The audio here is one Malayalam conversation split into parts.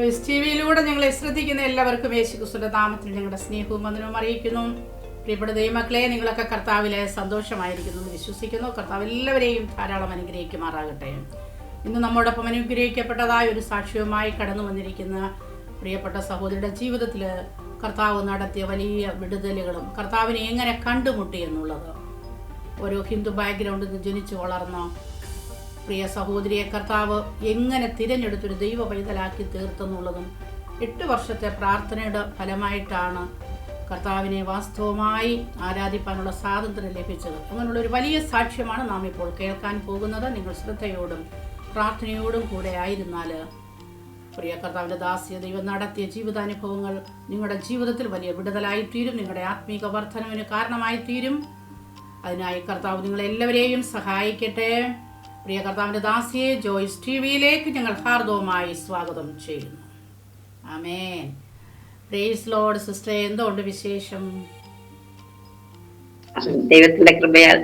ജോയ്സ് ടി വിയിലൂടെ ഞങ്ങളെ ശ്രദ്ധിക്കുന്ന എല്ലാവർക്കും യേശുക്രിസ്തുവിന്റെ നാമത്തിൽ ഞങ്ങളുടെ സ്നേഹവും വന്ദനവും അറിയിക്കുന്നു. പ്രിയപ്പെട്ട ദൈവമക്കളെ, നിങ്ങളൊക്കെ കർത്താവിലെ സന്തോഷമായിരിക്കുന്നു എന്ന് വിശ്വസിക്കുന്നു. കർത്താവ് എല്ലാവരെയും ധാരാളം അനുഗ്രഹിക്കുമാറാകട്ടെ. ഇന്ന് നമ്മോടൊപ്പം അനുഗ്രഹിക്കപ്പെട്ടതായ ഒരു സാക്ഷ്യവുമായി കടന്നു വന്നിരിക്കുന്ന പ്രിയപ്പെട്ട സഹോദരിയുടെ ജീവിതത്തിൽ കർത്താവ് നടത്തിയ വലിയ വിടുതലുകളും കർത്താവിനെ എങ്ങനെ കണ്ടുമുട്ടി എന്നുള്ളത്, ഒരു ഹിന്ദു ബാക്ക്ഗ്രൗണ്ടിൽ നിന്ന് ജനിച്ചു വളർന്ന പ്രിയ സഹോദരിയെ കർത്താവ് എങ്ങനെ തിരഞ്ഞെടുത്തൊരു ദൈവ പൈതലാക്കി തീർത്തെന്നുള്ളതും 8 വർഷത്തെ പ്രാർത്ഥനയുടെ ഫലമായിട്ടാണ് കർത്താവിനെ വാസ്തവമായി ആരാധിപ്പാനുള്ള സ്വാതന്ത്ര്യം ലഭിച്ചത്. അങ്ങനെയുള്ള ഒരു വലിയ സാക്ഷ്യമാണ് നാം ഇപ്പോൾ കേൾക്കാൻ പോകുന്നത്. നിങ്ങൾ ശ്രദ്ധയോടും പ്രാർത്ഥനയോടും കൂടെ ആയിരുന്നാൽ പ്രിയ കർത്താവിൻ്റെ ദാസ്യ ദൈവം നടത്തിയ ജീവിതാനുഭവങ്ങൾ നിങ്ങളുടെ ജീവിതത്തിൽ വലിയ വിടുതലായിത്തീരും, നിങ്ങളുടെ ആത്മീക വർധനവിന് കാരണമായിത്തീരും. അതിനായി കർത്താവ് നിങ്ങളെല്ലാവരെയും സഹായിക്കട്ടെ. പ്രിയ കർത്താവിൻ്റെ ദാസിയെ ജോയ്സ് ടി വിയിലേക്ക് ഞങ്ങൾ ഹാർദവുമായി സ്വാഗതം ചെയ്യുന്നു. ആമേൻ. Praise Lord. സിസ്റ്റർ, എന്തുകൊണ്ട് വിശേഷം? ദൈവത്തിന്റെ കൃപയാൽ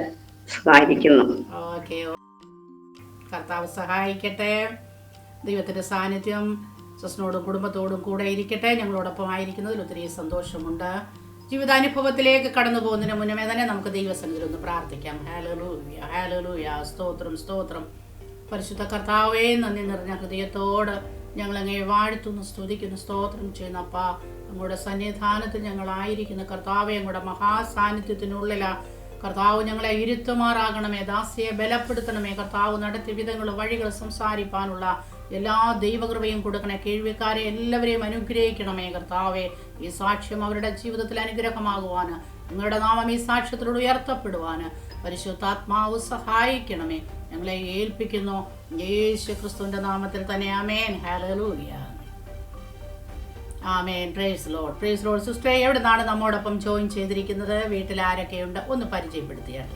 സഹായിക്കുന്നു. ഓക്കെ, കർത്താവ് സഹായിക്കട്ടെ. ദൈവത്തിന്റെ സാന്നിധ്യം സിസ്റ്ററിനോടും കുടുംബത്തോടും കൂടെ ഇരിക്കട്ടെ. ഞങ്ങളോടൊപ്പം ആയിരിക്കുന്നതിൽ ഒത്തിരി സന്തോഷമുണ്ട്. ജീവിതാനുഭവത്തിലേക്ക് കടന്നു പോകുന്നതിന് മുന്നമേ തന്നെ നമുക്ക് ദൈവസന്നിധിയിൽ ഒന്ന് പ്രാർത്ഥിക്കാം. Hallelujah, hallelujah. സ്തോത്രം, സ്തോത്രം. പരിശുദ്ധ കർത്താവേ, നന്ദി നിറഞ്ഞ ഹൃദയത്തോട് ഞങ്ങളങ്ങേ വാഴ്ത്തുന്നു, സ്തുതിക്കുന്നു, സ്തോത്രം ചെയ്യുന്നു. അപ്പാ, അങ്ങയുടെ സന്നിധാനത്തിൽ ഞങ്ങളായിരിക്കുന്ന കർത്താവെ, അങ്ങയുടെ മഹാസാന്നിധ്യത്തിനുള്ളിലാ കർത്താവ് ഞങ്ങളെ ഇരുത്തുമാറാകണമേ. ദാസിയെ ബലപ്പെടുത്തണമേ. കർത്താവ് നടത്തിയ വിധങ്ങൾ വഴികൾ സംസാരിപ്പാനുള്ള എല്ലാ ദൈവകൃപയും കൊടുക്കണേ. കേൾവിക്കാരെ എല്ലാവരെയും അനുഗ്രഹിക്കണമേ. കർത്താവെ, ഈ സാക്ഷ്യം അവരുടെ ജീവിതത്തിൽ അനുഗ്രഹമാകുവാന്, നിങ്ങളുടെ നാമം ഈ സാക്ഷ്യത്തിലൂടെ ഉയർത്തപ്പെടുവാന് പരിശുദ്ധാത്മാവ് സഹായിക്കണമേ. ഞങ്ങളെ ഏൽപ്പിക്കുന്നു യേശു ക്രിസ്തുവിന്റെ നാമത്തിൽ തന്നെ. ആമേൻ. ഹല്ലേലൂയ, ആമേൻ. Praise Lord, praise Lord. Sister, എവിടെ നിന്നാണ് നമ്മോടൊപ്പം ജോയിൻ ചെയ്തിരിക്കുന്നത്? വീട്ടിൽ ആരൊക്കെയുണ്ട്? ഒന്ന് പരിചയപ്പെടുത്തിയാൽ.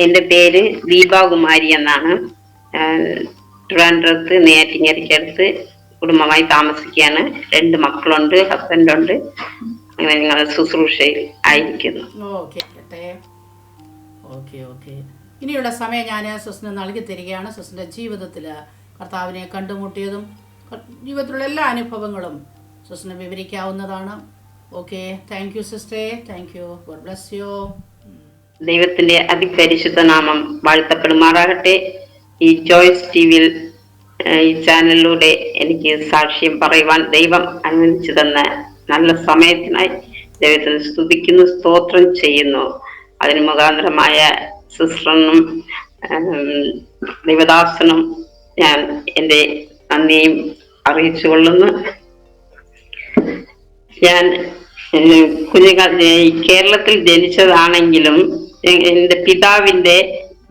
എന്റെ പേര് ദീപാകുമാരി എന്നാണ്. ട്രിവാൻഡ്രത്ത് നെയ്യാറ്റിൻകരയ്ക്കടുത്ത് കുടുംബമായി താമസിക്കുകയാണ്. 2 മക്കളുണ്ട്, ഹസ്ബൻഡുണ്ട്. അങ്ങനെ ഞങ്ങൾ ശുശ്രൂഷയിൽ ആയിരിക്കുന്നു. ഓക്കെ. ഇനിയുള്ള സമയം ഞാൻ സിസ്റ്ററിന് നൽകി തരികയാണ്. സിസ്റ്ററിന്റെ ജീവിതത്തിൽ കർത്താവിനെ കണ്ടുമുട്ടിയതും ജീവിതത്തിലുള്ള എല്ലാ അനുഭവങ്ങളും സിസ്റ്ററിന് വിവരിക്കാവുന്നതാണ്. ഓക്കെ, താങ്ക് യു സിസ്റ്ററെ. Thank you. God bless you. ദൈവത്തിന്റെ അതിപരിശുദ്ധ നാമം വാഴ്ത്തപ്പെടുമാറാകട്ടെ. ഈ ജോയ്സ് ടി വിയിൽ ഈ ചാനലിലൂടെ എനിക്ക് സാക്ഷ്യം പറയുവാൻ ദൈവം അനുവദിച്ചു തന്ന നല്ല സമയത്തിനായി ദൈവത്തിന് സ്തുതിക്കുന്നു, സ്തോത്രം ചെയ്യുന്നു. അതിന് മുഖാന്തരമായ സിസ്റ്ററിനും ദൈവദാസനും ഞാൻ എൻ്റെ നന്ദിയും അറിയിച്ചു കൊള്ളുന്നു. ഞാൻ കുഞ്ഞുകാൽ കേരളത്തിൽ ജനിച്ചതാണെങ്കിലും എൻ്റെ പിതാവിൻ്റെ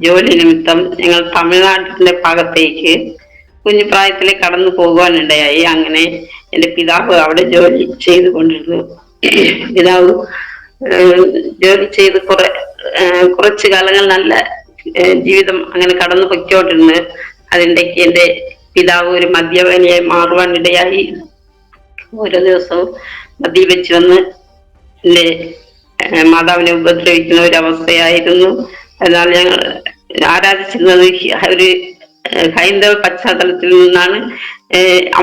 ജോലി നിമിത്തം ഞങ്ങൾ തമിഴ്നാട്ടിൻ്റെ ഭാഗത്തേക്ക് കുഞ്ഞുപ്രായത്തിൽ കടന്നു പോകുവാനിടയായി. അങ്ങനെ എൻ്റെ പിതാവ് അവിടെ ജോലി ചെയ്തുകൊണ്ടിരുന്നു. പിതാവ് ജോലി ചെയ്ത് കുറച്ചു കാലങ്ങൾ നല്ല ജീവിതം അങ്ങനെ കടന്നു പൊയ്ക്കോണ്ടിരുന്നു. അതിൻ്റെക്ക് എൻ്റെ പിതാവ് ഒരു മദ്യപാനിയായി മാറുവാനിടയായി. ഓരോ ദിവസവും മദ്യപിച്ച് വന്ന് എൻ്റെ മാതാവിനെ ഉപദ്രവിക്കുന്ന ഒരവസ്ഥയായിരുന്നു. എന്നാൽ ഞങ്ങൾ ആരാധിച്ചിരുന്നത് ഒരു ഹൈന്ദവ പശ്ചാത്തലത്തിൽ നിന്നാണ്.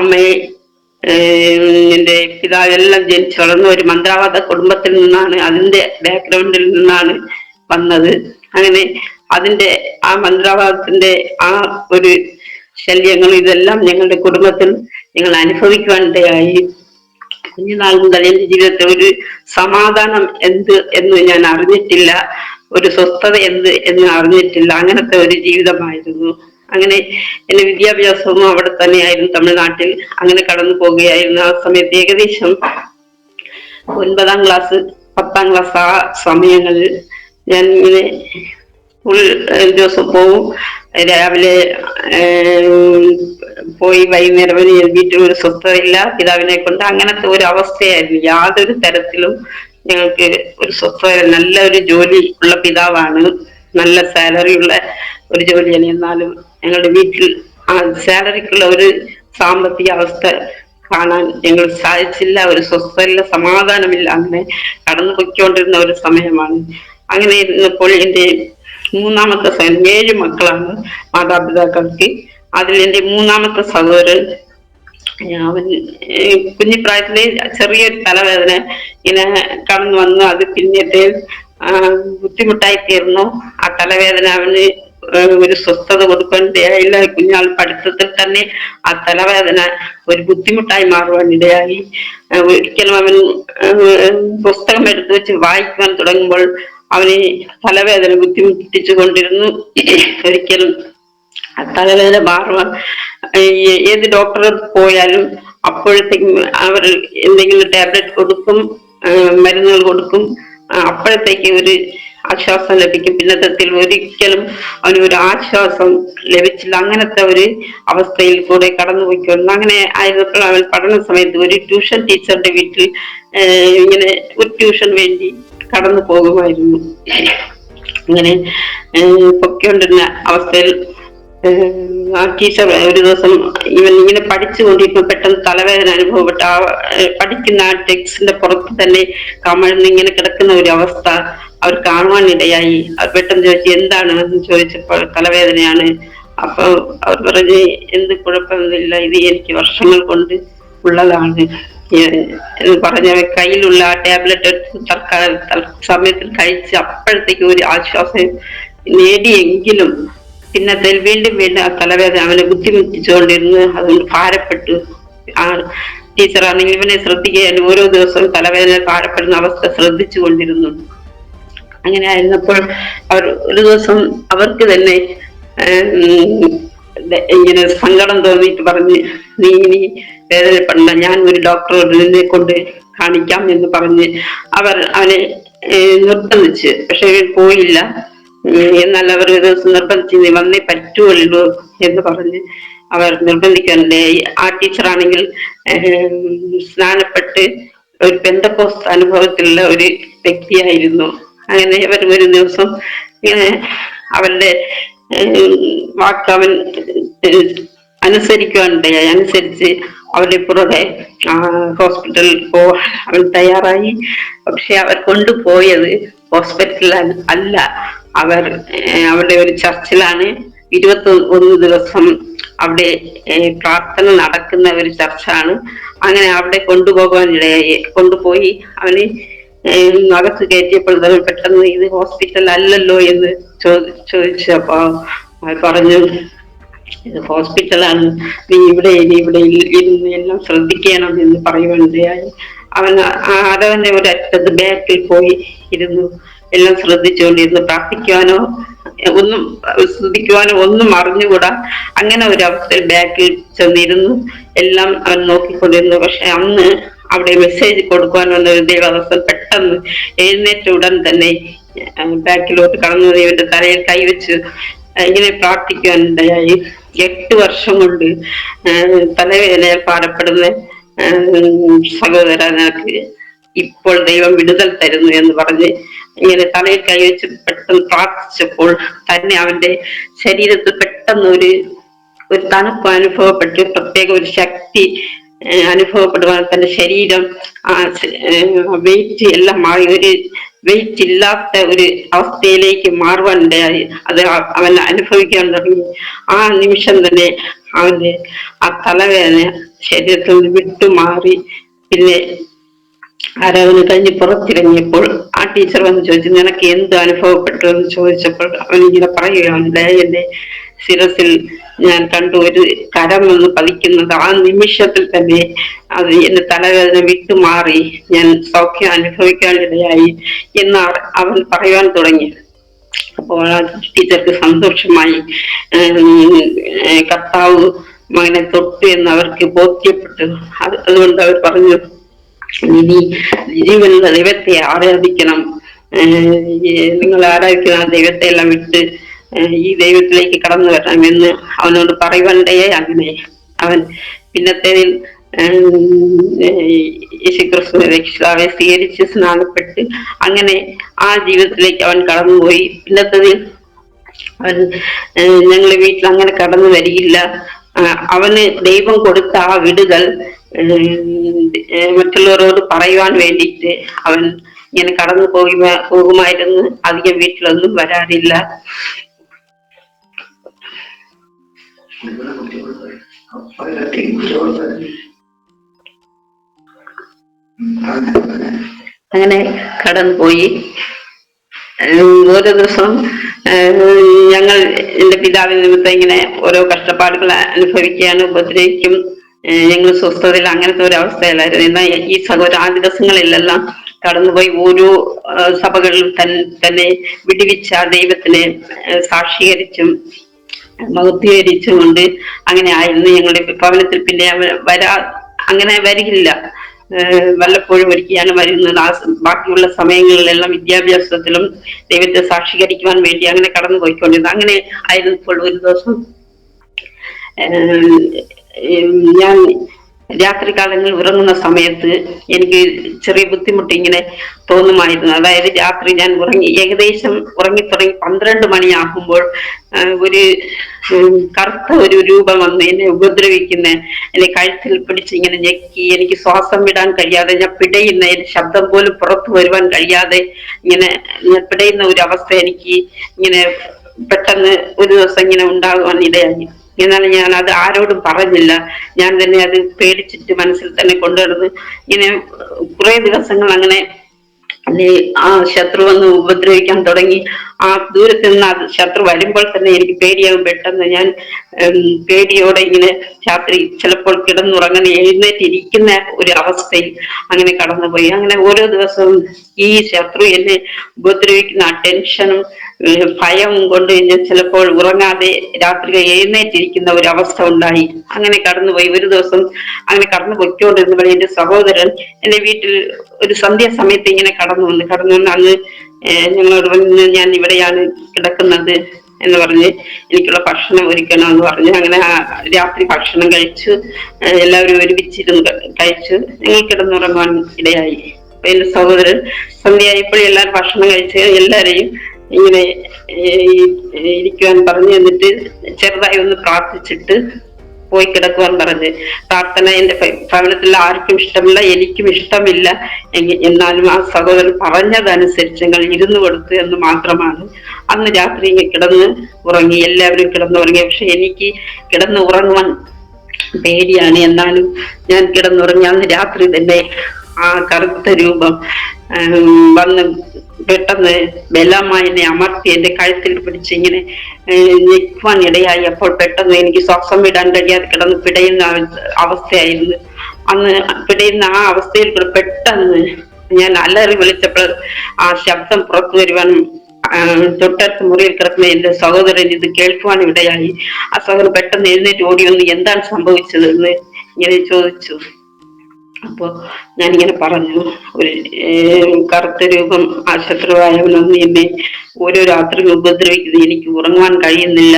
അമ്മയെ എൻ്റെ പിതാവെല്ലാം ജനിച്ചു വളർന്ന ഒരു മന്ത്രവാദ കുടുംബത്തിൽ നിന്നാണ്, അതിൻ്റെ ബാക്ക്ഗ്രൗണ്ടിൽ നിന്നാണ് വന്നത്. അങ്ങനെ അതിൻ്റെ ആ മന്ത്രവാദത്തിന്റെ ആ ഒരു ശല്യങ്ങൾ ഇതെല്ലാം ഞങ്ങളുടെ കുടുംബത്തിൽ ഞങ്ങൾ അനുഭവിക്കുവാനിടയായി. കുഞ്ഞുനാൾ മുതൽ എൻ്റെ ജീവിതത്തിൽ ഒരു സമാധാനം എന്ന് ഞാൻ അറിഞ്ഞിട്ടില്ല, ഒരു സ്വസ്ഥത എന്ന് അറിഞ്ഞിട്ടില്ല. അങ്ങനത്തെ ഒരു ജീവിതമായിരുന്നു. അങ്ങനെ എൻ്റെ വിദ്യാഭ്യാസവും അവിടെ തന്നെയായിരുന്നു, തമിഴ്നാട്ടിൽ. അങ്ങനെ കടന്നു പോവുകയായിരുന്നു. ആ സമയത്ത് ഏകദേശം 9ാം ക്ലാസ് 10ാം ക്ലാസ് ആ സമയങ്ങളിൽ ഞാൻ ഇങ്ങനെ സ്കൂൾ ദിവസം പോവും. രാവിലെ പോയി വൈകുന്നേരം വരെ വീട്ടിൽ ഒരു സ്വസ്ഥതയില്ല പിതാവിനെ കൊണ്ട്. അങ്ങനത്തെ ഒരു അവസ്ഥയായിരുന്നു. യാതൊരു തരത്തിലും ഞങ്ങൾക്ക് ഒരു സ്വസ്ഥത. നല്ല ഒരു ജോലി ഉള്ള പിതാവാണ്, നല്ല സാലറി ഉള്ള ഒരു ജോലിയാണ്. എന്നാലും ഞങ്ങളുടെ വീട്ടിൽ ആ സാലറിക്കുള്ള ഒരു സാമ്പത്തിക അവസ്ഥ കാണാൻ ഞങ്ങൾ സാധിച്ചില്ല. ഒരു സ്വസ്ഥയില്ല, സമാധാനമില്ല. അങ്ങനെ കടന്നു പൊയ്ക്കൊണ്ടിരുന്ന ഒരു സമയമാണ്. അങ്ങനെ ഇരുന്നപ്പോൾ എന്റെ മൂന്നാമത്തെ സഹോദരൻ, 7 മക്കളാണ് മാതാപിതാക്കൾക്ക്. അതിൽ എന്റെ മൂന്നാമത്തെ സഹോദരൻ, അവൻ കുഞ്ഞിപ്രായത്തില് ചെറിയൊരു തലവേദന ഇങ്ങനെ കടന്നു വന്നു. അത് പിന്നീട് ബുദ്ധിമുട്ടായി തീർന്നു. ആ തലവേദന അവന് ഒരു സ്വസ്ഥത കൊടുക്കാനിടയായില്ല. കുഞ്ഞാൾ പഠിത്തത്തിൽ തന്നെ ആ തലവേദന ഒരു ബുദ്ധിമുട്ടായി മാറുവാൻ ഇടയായി. ഒരിക്കലും അവൻ പുസ്തകം എടുത്തു വെച്ച് വായിക്കാൻ തുടങ്ങുമ്പോൾ അവന് തലവേദന ബുദ്ധിമുട്ടിച്ചു കൊണ്ടിരുന്നു. ഒരിക്കലും ആ തലവേദന മാറുവാൻ ഏത് ഡോക്ടറെ പോയാലും അപ്പോഴത്തേക്കും അവർ എന്തെങ്കിലും ടാബ്ലറ്റ് കൊടുക്കും, മരുന്നുകൾ കൊടുക്കും. അപ്പോഴത്തേക്ക് ഒരു ആശ്വാസം ലഭിക്കും. പിന്നത്തിൽ ഒരിക്കലും അവനൊരു ആശ്വാസം ലഭിച്ചില്ല. അങ്ങനത്തെ ഒരു അവസ്ഥയിൽ കൂടെ കടന്നുപോയിക്കൊണ്ട് അങ്ങനെ ആയിരുന്നപ്പോൾ അവൻ പഠന സമയത്ത് ഒരു ട്യൂഷൻ ടീച്ചറുടെ വീട്ടിൽ ഇങ്ങനെ ഒരു ട്യൂഷൻ വേണ്ടി കടന്നു പോകുമായിരുന്നു. അങ്ങനെ പൊയ്ക്കൊണ്ടിരുന്ന അവസ്ഥയിൽ ആ ടീച്ചർ ഒരു ദിവസം ഇവൻ ഇങ്ങനെ പഠിച്ചുകൊണ്ടിരിക്കുമ്പോൾ പെട്ടെന്ന് തലവേദന അനുഭവപ്പെട്ട ആ പഠിക്കുന്ന ആ ടെക്സ്റ്റിന്റെ പുറത്ത് തന്നെ കമഴ്ന്ന് ഇങ്ങനെ കിടക്കുന്ന ഒരു അവസ്ഥ അവർ കാണുവാനിടയായി. അവർ പെട്ടെന്ന് ചോദിച്ചു എന്താണെന്ന് ചോദിച്ചപ്പോൾ തലവേദനയാണ്. അപ്പൊ അവർ പറഞ്ഞ് എന്ത് കുഴപ്പമൊന്നുമില്ല, ഇത് എനിക്ക് വർഷങ്ങൾ കൊണ്ട് ഉള്ളതാണ് എന്ന് പറഞ്ഞ കയ്യിലുള്ള ആ ടാബ്ലറ്റ് സമയത്തിൽ കഴിച്ച് അപ്പോഴത്തേക്ക് ഒരു ആശ്വാസം നേടിയെങ്കിലും പിന്നത്തിൽ വീണ്ടും വീണ്ടും ആ തലവേദന അവനെ ബുദ്ധിമുട്ടിച്ചുകൊണ്ടിരുന്ന് അതുകൊണ്ട് ഭാരപ്പെട്ടു. ആ ടീച്ചറാണെങ്കിൽ ഇവനെ ശ്രദ്ധിക്കാനും ഓരോ ദിവസവും തലവേദന ഭാരപ്പെടുന്ന അവസ്ഥ ശ്രദ്ധിച്ചു കൊണ്ടിരുന്നു. അങ്ങനെ ആയിരുന്നപ്പോൾ അവർ ഒരു ദിവസം അവർക്ക് തന്നെ ഇങ്ങനെ സങ്കടം തോന്നിയിട്ട് പറഞ്ഞ് നീ ഇനി വേദനപ്പെടണ്ട, ഞാൻ ഒരു ഡോക്ടറെ കൊണ്ട് കാണിക്കാം എന്ന് പറഞ്ഞ് അവർ അവനെ നിർബന്ധിച്ച്. പക്ഷെ പോയില്ല. എന്നാൽ അവർ ഒരു ദിവസം നിർബന്ധിച്ച് നീ വന്നേ പറ്റുള്ളൂ എന്ന് പറഞ്ഞ് അവർ നിർബന്ധിക്കാനുണ്ടായി. ആ ടീച്ചറാണെങ്കിൽ സ്നാനപ്പെട്ട് ഒരു പെന്തക്കോസ്ത് അനുഭവത്തിലുള്ള ഒരു വ്യക്തിയായിരുന്നു. അങ്ങനെ അവർ ഒരു ദിവസം ഇങ്ങനെ അവരുടെ വാക്കവൻ അനുസരിക്കുവാനുണ്ടായി. അനുസരിച്ച് അവരുടെ പുറകെ ഹോസ്പിറ്റലിൽ അവൻ തയ്യാറായി. പക്ഷെ അവർ കൊണ്ടുപോയത് ഹോസ്പിറ്റലിൽ അല്ല, അവർ അവരുടെ ഒരു ചർച്ചിലാണ്. 21 ദിവസം അവിടെ പ്രാർത്ഥന നടക്കുന്ന ഒരു ചർച്ചാണ്. അങ്ങനെ അവിടെ കൊണ്ടുപോകാനിടയായി. കൊണ്ടുപോയി അവന് അകത്ത് കയറ്റിയപ്പോൾ പെട്ടെന്ന് ഇത് ഹോസ്പിറ്റൽ അല്ലല്ലോ എന്ന് ചോദിച്ചു. അപ്പൊ പറഞ്ഞു ഇത് ഹോസ്പിറ്റലാണ്, നീ ഇവിടെ ഇരുന്ന് എല്ലാം ശ്രദ്ധിക്കണം എന്ന് പറയുവാനിടയായി. അവൻ അതവന്റെ ഒരറ്റത്ത് ബാക്കിൽ പോയി ഇരുന്നു എല്ലാം ശ്രദ്ധിച്ചുകൊണ്ടിരുന്നു. പ്രാർത്ഥിക്കുവാനോ ഒന്നും അറിഞ്ഞുകൂടാ. അങ്ങനെ ഒരു അവസ്ഥയിൽ ബാക്കിൽ ചെന്നിരുന്നു എല്ലാം അവൻ നോക്കിക്കൊണ്ടിരുന്നു. പക്ഷെ അന്ന് അവിടെ മെസ്സേജ് കൊടുക്കുവാൻ വന്ന ഒരു ദൈവദാസൻ പെട്ടെന്ന് എഴുന്നേറ്റ ഉടൻ തന്നെ ബാക്കിലോട്ട് കടന്നു ഇവന്റെ തലയിൽ കൈവച്ച് ഇങ്ങനെ പ്രാർത്ഥിക്കുവാനിടയായി. 8 വർഷം കൊണ്ട് തലവേദനയാൽ പാടപ്പെടുന്ന സഹോദര, നിനക്ക് ഇപ്പോൾ ദൈവം വിടുതൽ തരുന്നു എന്ന് പറഞ്ഞ് ഇങ്ങനെ തലയിൽ കൈവച്ച് പെട്ടെന്ന് പ്രാർത്ഥിച്ചപ്പോൾ തന്നെ അവന്റെ ശരീരത്തിൽ പെട്ടെന്ന് ഒരു തണുപ്പ് അനുഭവപ്പെട്ട് പ്രത്യേക ഒരു ശക്തി അനുഭവപ്പെടുവാൻ തന്റെ ശരീരം വെയിറ്റ് എല്ലാം മാറി ഒരു വെയിറ്റ് ഇല്ലാത്ത ഒരു അവസ്ഥയിലേക്ക് മാറുവാനിടയായി. അത് അവൻ അനുഭവിക്കാൻ തുടങ്ങി. ആ നിമിഷം തന്നെ അവന്റെ ആ തലവേദന ശരീരത്തിൽ നിന്ന് വിട്ടുമാറി. പിന്നെ ആരാധന കഴിഞ്ഞ് പുറത്തിറങ്ങിയപ്പോൾ ആ ടീച്ചർ വന്ന് ചോദിച്ചു നിനക്ക് എന്ത് അനുഭവപ്പെട്ടു എന്ന് ചോദിച്ചപ്പോൾ അവനിങ്ങനെ പറയുകയുണ്ടായി, എന്റെ ശിരസിൽ ഞാൻ കണ്ടു ഒരു കരം എന്ന് പതിക്കുന്നത്. ആ നിമിഷത്തിൽ തന്നെ അത് എന്റെ തലവേദന വിട്ടുമാറി ഞാൻ സൗഖ്യം അനുഭവിക്കാനിടയായി എന്ന് അവൻ പറയുവാൻ തുടങ്ങി. അപ്പോൾ ആ ടീച്ചർക്ക് സന്തോഷമായി. കർത്താവ് മകനെ തൊട്ടു എന്ന് അവർക്ക് ബോധ്യപ്പെട്ടു. അതുകൊണ്ട് അവർ പറഞ്ഞു ഇനി ജീവനുള്ള ദൈവത്തെ ആരാധിക്കണം, നിങ്ങൾ ആരാധിക്കുന്ന ദൈവത്തെ എല്ലാം വിട്ട് ഈ ദൈവത്തിലേക്ക് കടന്നു വരണം എന്ന് അവനോട് പറയുവാനിടയെ. അങ്ങനെ അവൻ പിന്നത്തേതിൽ യേശുക്രിസ്തുവിനെ രക്ഷിതാവെ സ്വീകരിച്ച് സ്നാനപ്പെട്ട് അങ്ങനെ ആ ജീവിതത്തിലേക്ക് അവൻ കടന്നുപോയി. പിന്നത്തേതിൽ അവൻ ഞങ്ങളെ വീട്ടിൽ അങ്ങനെ കടന്നു വരികയില്ല. അവന് ദൈവം കൊടുത്ത ആ വിടുതൽ മറ്റുള്ളവരോട് പറയുവാൻ വേണ്ടിയിട്ട് അവൻ ഇങ്ങനെ കടന്നു പോകുമായിരുന്നു. അധികം വീട്ടിലൊന്നും വരാറില്ല. അങ്ങനെ കടന്നുപോയി. ഓരോ ദിവസം ഞങ്ങൾ എന്റെ പിതാവിന് നിമിത്തം ഇങ്ങനെ ഓരോ കഷ്ടപ്പാടുകൾ അനുഭവിക്കുകയാണ്, ഉപദ്രവിക്കും. ഞങ്ങൾ സ്വസ്ഥതയിൽ അങ്ങനത്തെ ഒരു അവസ്ഥയിലായിരുന്നു. എന്നാൽ ഈ സഹോദര ആ ദിവസങ്ങളിലെല്ലാം കടന്നുപോയി ഓരോ സഭകളിലും തന്നെ വിടുവിച്ച ദൈവത്തിനെ സാക്ഷീകരിച്ചും മഹത്വീകരിച്ചും കൊണ്ട് അങ്ങനെ ആയിരുന്നു ഞങ്ങളുടെ ഭവനത്തിൽ. പിന്നെ അങ്ങനെ വരികില്ല, വല്ലപ്പോഴും ഒരിക്കലാണ് വരുന്നത്. ബാക്കിയുള്ള സമയങ്ങളിലെല്ലാം വിദ്യാഭ്യാസത്തിലും ദൈവത്തെ സാക്ഷീകരിക്കുവാൻ വേണ്ടി അങ്ങനെ കടന്നു പോയിക്കൊണ്ടിരുന്നു. അങ്ങനെ ആയിരുന്നപ്പോൾ ഒരു ദിവസം ഞാൻ രാത്രികാലങ്ങളിൽ ഉറങ്ങുന്ന സമയത്ത് എനിക്ക് ചെറിയ ബുദ്ധിമുട്ട് ഇങ്ങനെ തോന്നുമായിരുന്നു. അതായത് രാത്രി ഞാൻ ഏകദേശം ഉറങ്ങിത്തുടങ്ങി 12 മണിയാകുമ്പോൾ ഒരു കറുത്ത ഒരു രൂപം വന്ന് എന്നെ ഉപദ്രവിക്കുന്ന, എന്നെ കഴുത്തിൽ പിടിച്ച് ഇങ്ങനെ ഞെക്കി, എനിക്ക് ശ്വാസം വിടാൻ കഴിയാതെ ഞാൻ പിടയുന്ന, എന്റെ ശബ്ദം പോലും പുറത്തു വരുവാൻ കഴിയാതെ ഇങ്ങനെ ഞാൻ പിടയുന്ന ഒരു അവസ്ഥ എനിക്ക് ഇങ്ങനെ പെട്ടെന്ന് ഒരു ദിവസം ഇങ്ങനെ ഉണ്ടാകുവാൻ ഇടയായി. എന്നാൽ ഞാൻ അത് ആരോടും പറഞ്ഞില്ല. ഞാൻ തന്നെ അത് പേടിച്ചിട്ട് മനസ്സിൽ തന്നെ കൊണ്ടുവരുന്നത്. ഇങ്ങനെ കുറെ ദിവസങ്ങൾ അങ്ങനെ ആ ശത്രു വന്ന് ഉപദ്രവിക്കാൻ തുടങ്ങി. ആ ദൂരത്ത് നിന്ന് ആ ശത്രു വരുമ്പോൾ തന്നെ എനിക്ക് പേടിയാകും. പെട്ടെന്ന് ഞാൻ പേടിയോടെ ഇങ്ങനെ രാത്രി ചിലപ്പോൾ കിടന്നുറങ്ങനെ എഴുന്നേറ്റിരിക്കുന്ന ഒരു അവസ്ഥയിൽ അങ്ങനെ കടന്നുപോയി. അങ്ങനെ ഓരോ ദിവസവും ഈ ശത്രു എന്നെ ഉപദ്രവിക്കുന്ന ആ ടെൻഷനും ഭയം കൊണ്ട് ഞാൻ ചിലപ്പോൾ ഉറങ്ങാതെ രാത്രി എഴുന്നേറ്റിരിക്കുന്ന ഒരു അവസ്ഥ ഉണ്ടായി. അങ്ങനെ കടന്നുപോയി. ഒരു ദിവസം അങ്ങനെ കടന്നു പൊയ്ക്കൊണ്ടിരുന്നപ്പോൾ എന്റെ സഹോദരൻ എന്റെ വീട്ടിൽ ഒരു സന്ധ്യാസമയത്ത് ഇങ്ങനെ കടന്നു വന്ന് അന്ന് ഞങ്ങളോട് പറഞ്ഞ് ഞാൻ ഇവിടെയാണ് കിടക്കുന്നത് എന്ന് പറഞ്ഞ് എനിക്കുള്ള ഭക്ഷണം ഒരുക്കണം എന്ന് പറഞ്ഞ് അങ്ങനെ രാത്രി ഭക്ഷണം കഴിച്ചു. എല്ലാവരും ഒരുമിച്ചിരുന്ന് കഴിച്ചു. ഞങ്ങൾ കിടന്നുറങ്ങാൻ ഇടയായി. അപ്പൊ എന്റെ സഹോദരൻ സന്ധ്യയായപ്പോഴും എല്ലാവരും ഭക്ഷണം കഴിച്ച് എല്ലാരെയും ഇങ്ങനെ ഇരിക്കുവാൻ പറഞ്ഞു. എന്നിട്ട് ചെറുതായി ഒന്ന് പ്രാർത്ഥിച്ചിട്ട് പോയി കിടക്കുവാൻ പറഞ്ഞ്. പ്രാർത്ഥന എന്റെ ഭവനത്തിൽ ആർക്കും ഇഷ്ടമില്ല, എനിക്കും ഇഷ്ടമില്ല. എന്നാലും ആ സഹോദരൻ പറഞ്ഞതനുസരിച്ച് ഞങ്ങൾ ഇരുന്നു കൊടുത്തു എന്ന് മാത്രമാണ്. അന്ന് രാത്രി കിടന്ന് ഉറങ്ങി, എല്ലാവരും കിടന്നുറങ്ങി. പക്ഷെ എനിക്ക് കിടന്ന് ഉറങ്ങുവാൻ പേടിയാണ്. എന്നാലും ഞാൻ കിടന്നുറങ്ങി. അന്ന് രാത്രി തന്നെ ആ കറുത്ത രൂപം വന്ന് പെട്ടെന്ന് ബലമായി എന്നെ അമർത്തി എന്റെ കഴുത്തിൽ പിടിച്ച് ഇങ്ങനെ ഞെക്കുവാൻ ഇടയായി. അപ്പോൾ പെട്ടെന്ന് എനിക്ക് ശ്വാസം വിടാൻ കഴിയാതെ കിടന്ന് പിടയുന്ന അവസ്ഥയായിരുന്നു. അന്ന് പിടയുന്ന ആ അവസ്ഥയിൽ കൂടെ പെട്ടെന്ന് ഞാൻ അലറി വിളിച്ചപ്പോൾ ആ ശബ്ദം പുറത്തു വരുവാൻ തൊട്ടടുത്ത് മുറിയിൽ കിടക്കുന്ന എന്റെ സഹോദരൻ ഇത് കേൾക്കുവാൻ ഇടയായി. ആ സഹോദരൻ പെട്ടെന്ന് എഴുന്നേറ്റ് ഓടി വന്ന് എന്താണ് സംഭവിച്ചതെന്ന് ഇങ്ങനെ ചോദിച്ചു. അപ്പൊ ഞാനിങ്ങനെ പറഞ്ഞു, ഒരു കറുത്ത രൂപം ആ ശത്രുവായവനൊന്ന് എന്നെ ഓരോ രാത്രി ഉപദ്രവിക്കുന്നത്, എനിക്ക് ഉറങ്ങുവാൻ കഴിയുന്നില്ല,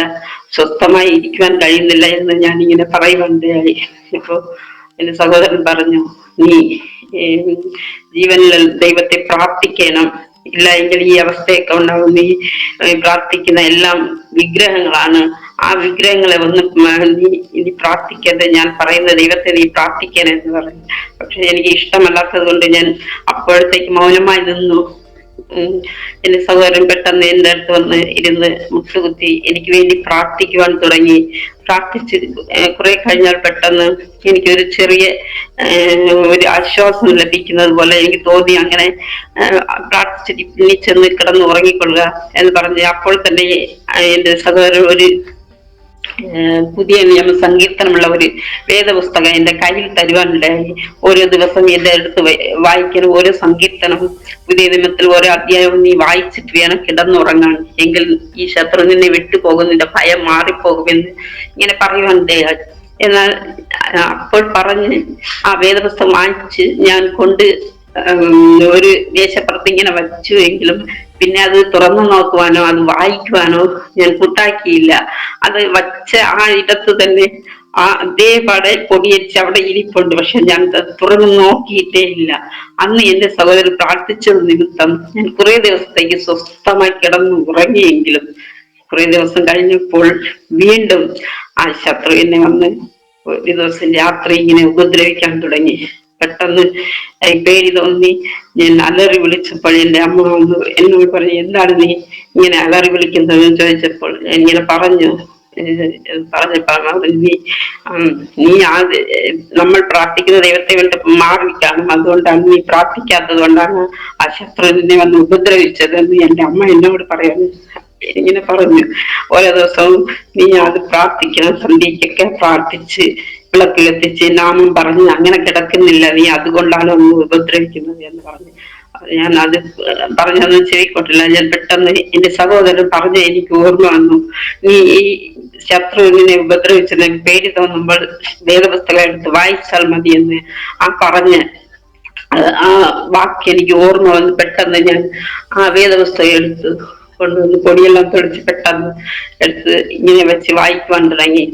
സ്വസ്ഥമായി ഇരിക്കുവാൻ കഴിയുന്നില്ല എന്ന് ഞാനിങ്ങനെ പറയുവാനിടയായി. ഇപ്പൊ എന്റെ സഹോദരൻ പറഞ്ഞു, നീ ജീവനിൽ ദൈവത്തെ പ്രാർത്ഥിക്കണം, ഇല്ല എങ്കിൽ ഈ അവസ്ഥയൊക്കെ ഉണ്ടാവും. നീ പ്രാർത്ഥിക്കുന്ന എല്ലാം വിഗ്രഹങ്ങളാണ്, ആ വിഗ്രഹങ്ങളെ നീ ഇനി പ്രാർത്ഥിക്കാതെ ഞാൻ പറയുന്ന ദൈവത്തെ നീ പ്രാർത്ഥിക്കണം എന്ന് പറഞ്ഞു. പക്ഷെ എനിക്ക് ഇഷ്ടമല്ലാത്തത് കൊണ്ട് ഞാൻ അപ്പോഴത്തേക്ക് മൗനമായി നിന്നു. എന്റെ സഹോദരൻ പെട്ടെന്ന് എന്റെ അടുത്ത് വന്ന് ഇരുന്ന് മുട്ടുകുത്തി എനിക്ക് വേണ്ടി പ്രാർത്ഥിക്കുവാൻ തുടങ്ങി. പ്രാർത്ഥിച്ച് കുറെ കഴിഞ്ഞാൽ പെട്ടെന്ന് എനിക്കൊരു ചെറിയ ഒരു ആശ്വാസം ലഭിക്കുന്നത് പോലെ എനിക്ക് തോന്നി. അങ്ങനെ പ്രാർത്ഥിച്ചിട്ട് ഇനി ചെന്ന് കിടന്ന് ഉറങ്ങിക്കൊള്ളുക എന്ന് പറഞ്ഞ് അപ്പോൾ തന്നെ എന്റെ സഹോദരൻ ഒരു പുതിയ നിയമ സങ്കീർത്തനമുള്ള ഒരു വേദപുസ്തകം എന്റെ കയ്യിൽ തരുവാനുണ്ടായി. ഓരോ ദിവസം എന്റെ അടുത്ത് വായിക്കാൻ ഓരോ സങ്കീർത്തനവും പുതിയ നിയമത്തിൽ ഓരോ അധ്യായവും നീ വായിച്ചിട്ട് വേണം കിടന്നുറങ്ങാൻ, എങ്കിൽ ഈ ശത്രു നിന്നെ വിട്ടുപോകും, നിന്റെ ഭയം മാറിപ്പോകുമെന്ന് ഇങ്ങനെ പറയുവാനുണ്ടായി. എന്നാൽ അപ്പോൾ പറഞ്ഞ് ആ വേദപുസ്തകം വായിച്ച് ഞാൻ കൊണ്ട് ഒരു മേശപ്പുറത്ത് ഇങ്ങനെ വച്ചു. എങ്കിലും പിന്നെ അത് തുറന്നു നോക്കുവാനോ അത് വായിക്കുവാനോ ഞാൻ കൂട്ടാക്കിയില്ല. അത് വച്ച ആ ഇടത്ത് തന്നെ അതേപാടെ പൊടിയരിച്ച് അവിടെ ഇരിപ്പുണ്ട്. പക്ഷെ ഞാൻ തുറന്നു നോക്കിയിട്ടേ ഇല്ല. അന്ന് എന്റെ സഹോദരൻ പ്രാർത്ഥിച്ചത് നിമിത്തം ഞാൻ കുറെ ദിവസത്തേക്ക് സ്വസ്ഥമായി കിടന്നു ഉറങ്ങിയെങ്കിലും കുറെ ദിവസം കഴിഞ്ഞപ്പോൾ വീണ്ടും ആ ശത്രു എന്നെ വന്ന് ഒരു ദിവസം രാത്രി ഇങ്ങനെ ഉപദ്രവിക്കാൻ തുടങ്ങി. പെട്ടെന്ന് പേടി തോന്നി. ഞാൻ അലറി വിളിച്ചപ്പോൾ എൻ്റെ അമ്മ വന്നു എന്നോട് പറഞ്ഞു, എന്താണ് നീ ഇങ്ങനെ അലറി വിളിക്കുന്നതെന്ന് ചോദിച്ചപ്പോൾ ഞാൻ ഇങ്ങനെ പറഞ്ഞു. പറഞ്ഞപ്പോ നീ നമ്മൾ പ്രാർത്ഥിക്കുന്ന ദൈവത്തെ വിട്ട് മാറിക്കാണും, അതുകൊണ്ടാണ് നീ പ്രാർത്ഥിക്കാത്തത് കൊണ്ടാണ് ആ ശത്രു നിന്നെ വന്ന് ഉപദ്രവിച്ചത് എന്ന് എൻ്റെ അമ്മ എന്നോട് പറയാൻ ഇങ്ങനെ പറഞ്ഞു. ഓരോ ദിവസവും നീ അത് പ്രാർത്ഥിക്കണം, സന്ധ്യക്കൊക്കെ പ്രാർത്ഥിച്ച് വിളക്ക് കത്തിച്ച് നാമം പറഞ്ഞ് അങ്ങനെ കിടക്കുന്നില്ല, നീ അതുകൊണ്ടാണ് ഒന്ന് ഉപദ്രവിക്കുന്നത് എന്ന് പറഞ്ഞു. ഞാൻ അത് പറഞ്ഞതൊന്നും ചെവിക്കൊട്ടില്ല. ഞാൻ പെട്ടെന്ന് എന്റെ സഹോദരൻ പറഞ്ഞ എനിക്ക് ഓർമ്മ വന്നു. നീ ഈ ശത്രുവിനെ ഉപദ്രവിച്ചത് പേടി തോന്നുമ്പോൾ വേദപുസ്തകം എടുത്ത് വായിച്ചാൽ മതി എന്ന് പറഞ്ഞ് ആ വാക്ക് എനിക്ക് ഓർമ്മ വന്ന് പെട്ടെന്ന് ഞാൻ ആ വേദപുസ്തകം എടുത്ത് കൊണ്ടുവന്ന് പൊടിയെല്ലാം തൊടിച്ച് പെട്ടെന്ന് എടുത്ത് ഇങ്ങനെ വെച്ച് വായിക്കുവാൻ തുടങ്ങി.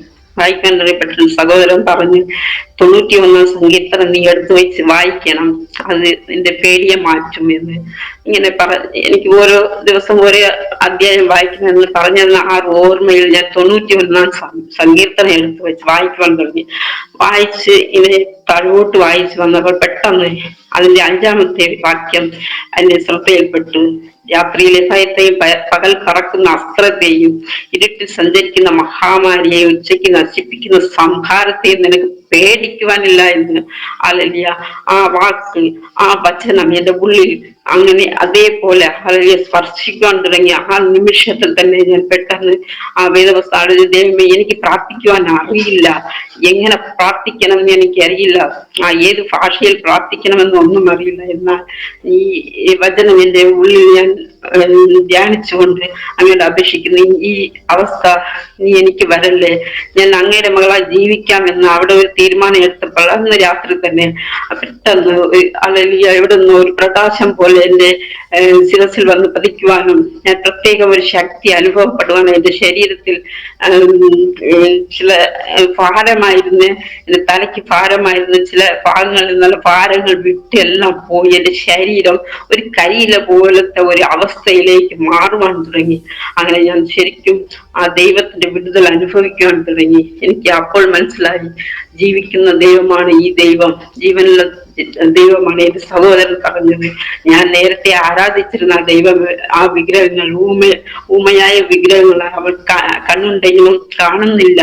പെട്ടെന്ന് സഹോദരൻ പറഞ്ഞു, 91 സങ്കീർത്തനം നീ എടുത്തു വെച്ച് വായിക്കണം, അത് നിന്റെ പേടിയെ മാറ്റും എന്ന് ഇങ്ങനെ എനിക്ക് ഓരോ ദിവസം ഓരോ അധ്യായം വായിക്കണമെന്ന് പറഞ്ഞെന്ന ആ ഓർമ്മയിൽ ഞാൻ 91 സങ്കീർത്തനം എടുത്തു വെച്ച് വായിക്കുവാൻ തുടങ്ങി. വായിച്ച് ഇങ്ങനെ താഴോട്ട് വായിച്ചു വന്നപ്പോൾ പെട്ടെന്ന് അതിന്റെ 5-ാമത്തെ വാക്യം അതിന്റെ ശ്രദ്ധയിൽപ്പെട്ടു. രാത്രിയിലെ ഭയത്തെയും പകൽ കറക്കുന്ന അസ്ത്രത്തെയും ഇരുട്ടിൽ സഞ്ചരിക്കുന്ന മഹാമാരിയെയും ഉച്ചയ്ക്ക് നശിപ്പിക്കുന്ന സംഹാരത്തെയും നിനക്ക് പേടിക്കുവാനില്ല എന്ന്. ഹല്ലേലൂയ. ആ വാക്ക്, ആ വചനം എന്റെ ഉള്ളിൽ അങ്ങനെ അതേപോലെ ഹല്ലേലൂയ സ്പർശിക്കാൻ തുടങ്ങി. ആ നിമിഷത്തിൽ തന്നെ ഞാൻ പെട്ടെന്ന് ആ വേദപുസ്തകം, ദൈവമേ എനിക്ക് പ്രാർത്ഥിക്കുവാൻ അറിയില്ല, എങ്ങനെ പ്രാർത്ഥിക്കണം എന്ന് എനിക്ക് അറിയില്ല, ഏത് ഭാഷയിൽ പ്രാർത്ഥിക്കണമെന്ന് ഒന്നും അറിയില്ല, എന്നാൽ ഈ വചനം എന്റെ ഉള്ളിൽ ഞാൻ ധ്യാനിച്ചുകൊണ്ട് അങ്ങോട്ട് അപേക്ഷിക്കുന്നു, ഈ അവസ്ഥ നീ എനിക്ക് വരല്ലേ, ഞാൻ അങ്ങയുടെ മകളായി ജീവിക്കാമെന്ന് അവിടെ ഒരു തീരുമാനം എടുത്തപ്പോൾ അന്ന് രാത്രി തന്നെ പെട്ടെന്ന് അല്ലെങ്കിൽ എവിടെ നിന്ന് ഒരു പ്രകാശം പോലെ എന്റെ ശിരസിൽ വന്ന് പതിക്കുവാനും ഞാൻ പ്രത്യേകം ഒരു ശക്തി അനുഭവപ്പെടുവാനും എന്റെ ശരീരത്തിൽ ചില ഭാരമായിരുന്ന എന്റെ തലയ്ക്ക് ഭാരമായിരുന്ന ചില ഭാഗങ്ങളിൽ നിന്നുള്ള ഭാരങ്ങൾ വിട്ടെല്ലാം പോയി എന്റെ ശരീരം ഒരു കരിയില പോലത്തെ ഒരു അവസ്ഥയിലേക്ക് മാറുവാൻ തുടങ്ങി. അങ്ങനെ ഞാൻ ശരിക്കും ആ ദൈവത്തിന്റെ വിടുതൽ അനുഭവിക്കുവാൻ തുടങ്ങി. എനിക്ക് അപ്പോൾ മനസ്സിലായി, ജീവിക്കുന്ന ദൈവമാണ് ഈ ദൈവം, ജീവനുള്ള ദൈവമാണ് എന്റെ സഹോദരൻ പറഞ്ഞത്. ഞാൻ നേരത്തെ ആരാധിച്ചിരുന്ന ആ വിഗ്രഹങ്ങൾ ഊമയായ വിഗ്രഹങ്ങളാണ്. അവൾ കണ്ണുണ്ടെങ്കിലും കാണുന്നില്ല,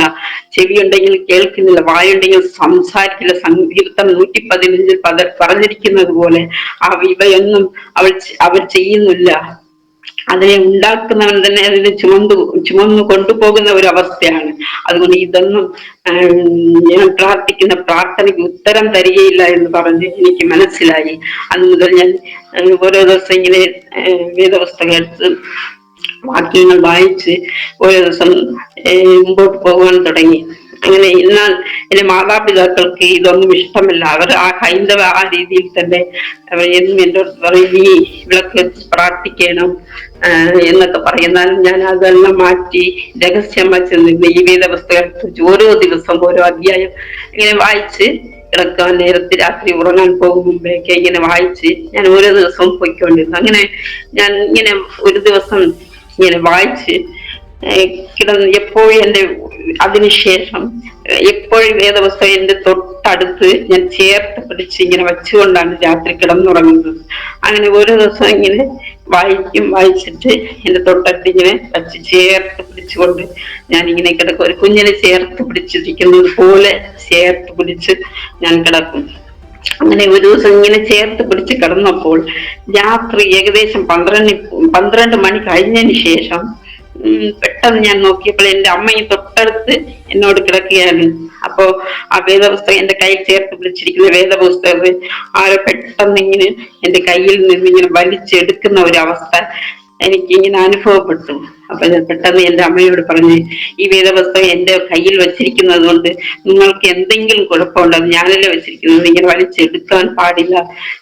ചെവിയുണ്ടെങ്കിലും കേൾക്കുന്നില്ല, വായുണ്ടെങ്കിലും സംസാരിക്കില്ല. സങ്കീർത്തനം 115 പറഞ്ഞിരിക്കുന്നത് പോലെ ഇവയൊന്നും അവർ ചെയ്യുന്നില്ല. അതിനെ ഉണ്ടാക്കുന്നവൻ തന്നെ അതിനെ ചുമന്നു കൊണ്ടുപോകുന്ന ഒരു അവസ്ഥയാണ്. അതുകൊണ്ട് ഇതൊന്നും ഞാൻ പ്രാർത്ഥിക്കുന്ന പ്രാർത്ഥനയ്ക്ക് ഉത്തരം തരികയില്ല എന്ന് പറഞ്ഞ് എനിക്ക് മനസ്സിലായി. അന്ന് മുതൽ ഞാൻ ഓരോ ദിവസം ഇങ്ങനെ വേദപുസ്തകം എടുത്ത് വാക്യങ്ങൾ വായിച്ച് ഓരോ ദിവസം മുമ്പോട്ട് പോകാൻ തുടങ്ങി. അങ്ങനെ എന്നാൽ എന്റെ മാതാപിതാക്കൾക്ക് ഇതൊന്നും ഇഷ്ടമല്ല. അവർ ആ ഹൈന്ദവ ആ രീതിയിൽ തന്നെ എന്നും എന്നോട് പറയും, നീ വിളക്ക് പ്രാർത്ഥിക്കണം എന്നൊക്കെ പറയുന്നാലും ഞാൻ അതെല്ലാം മാറ്റി രഹസ്യം വച്ച് നിന്ന് ഈ വേദപുസ്തകം ഓരോ ദിവസം ഓരോ അധ്യായം ഇങ്ങനെ വായിച്ച് കിടക്കാൻ നേരത്ത് രാത്രി ഉറങ്ങാൻ പോകും മുമ്പേക്ക് ഇങ്ങനെ വായിച്ച് ഞാൻ ഓരോ ദിവസവും പോയിക്കൊണ്ടിരുന്നു. അങ്ങനെ ഞാൻ ഇങ്ങനെ ഒരു ദിവസം ഇങ്ങനെ വായിച്ച് കിടന്ന് എപ്പോഴും എന്റെ അതിനുശേഷം എപ്പോഴും വേദപുസ്തകം എന്റെ തൊട്ടടുത്ത് ഞാൻ ചേർത്ത് പിടിച്ച് ഇങ്ങനെ വെച്ചുകൊണ്ടാണ് രാത്രി കിടന്നുറങ്ങുന്നത്. അങ്ങനെ ഓരോ ദിവസം ഇങ്ങനെ വായിച്ചിട്ട് എന്റെ തൊട്ടടുത്ത് ഇങ്ങനെ വച്ച് ചേർത്ത് പിടിച്ചുകൊണ്ട് ഞാൻ ഇങ്ങനെ കിടക്കും. ഒരു കുഞ്ഞിനെ ചേർത്ത് പിടിച്ചിരിക്കുന്നത് പോലെ ചേർത്ത് പിടിച്ച് ഞാൻ കിടക്കും. അങ്ങനെ ഒരു ദിവസം ഇങ്ങനെ ചേർത്ത് പിടിച്ച് കിടന്നപ്പോൾ രാത്രി ഏകദേശം 12 മണി കഴിഞ്ഞതിന് ശേഷം പെട്ടെന്ന് ഞാൻ നോക്കിയപ്പോൾ എന്റെ അമ്മയും തൊട്ടടുത്ത് എന്നോട് കിടക്കുകയാണ്. അപ്പോ ആ വേദപുസ്തകം എന്റെ കയ്യിൽ ചേർത്ത് പിടിച്ചിരിക്കുന്ന വേദപുസ്തകം ആരോ പെട്ടെന്ന് ഇങ്ങനെ എന്റെ കയ്യിൽ നിന്ന് ഇങ്ങനെ വലിച്ചെടുക്കുന്ന ഒരു അവസ്ഥ എനിക്കിങ്ങനെ അനുഭവപ്പെട്ടു. അപ്പൊ ഞാൻ പെട്ടെന്ന് എന്റെ അമ്മയോട് പറഞ്ഞു, ഈ വേദപുസ്തകം എന്റെ കയ്യിൽ വെച്ചിരിക്കുന്നത് കൊണ്ട് നിങ്ങൾക്ക് എന്തെങ്കിലും കുഴപ്പമുണ്ടോ, ഞാനല്ലേ വെച്ചിരിക്കുന്നത്, ഇങ്ങനെ വലിച്ചെടുക്കാൻ പാടില്ല,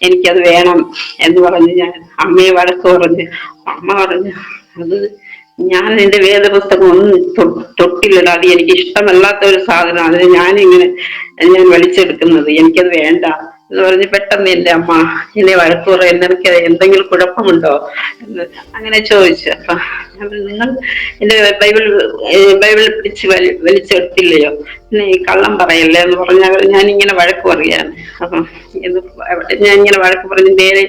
എനിക്കത് വേണം എന്ന് പറഞ്ഞ് ഞാൻ അമ്മയെ വഴക്ക് പറഞ്ഞു. അമ്മ പറഞ്ഞു, അത് ഞാൻ എന്റെ വേദപുസ്തകം ഒന്നും തൊട്ടില്ലല്ലോ, അത് എനിക്ക് ഇഷ്ടമല്ലാത്ത ഒരു സാധനം, അതിന് ഞാൻ വലിച്ചെടുക്കുന്നത്, എനിക്കത് വേണ്ട എന്ന് പറഞ്ഞ് പെട്ടെന്ന് എന്റെ അമ്മ എന്നെ വഴക്ക് പറയുന്നത്, എനിക്ക് എന്തെങ്കിലും കുഴപ്പമുണ്ടോ എന്ന് അങ്ങനെ ചോദിച്ചു. അപ്പൊ അപ്പോൾ നിങ്ങൾ എന്റെ ബൈബിൾ പിടിച്ച് വലിച്ചെടുത്തില്ലയോ, പിന്നെ ഈ കള്ളം പറയല്ലേ എന്ന് പറഞ്ഞാൽ ഞാൻ ഇങ്ങനെ വഴക്ക് പറയാണ്. അപ്പം ഇത് ഞാൻ ഇങ്ങനെ വഴക്ക് പറഞ്ഞ് നേരെ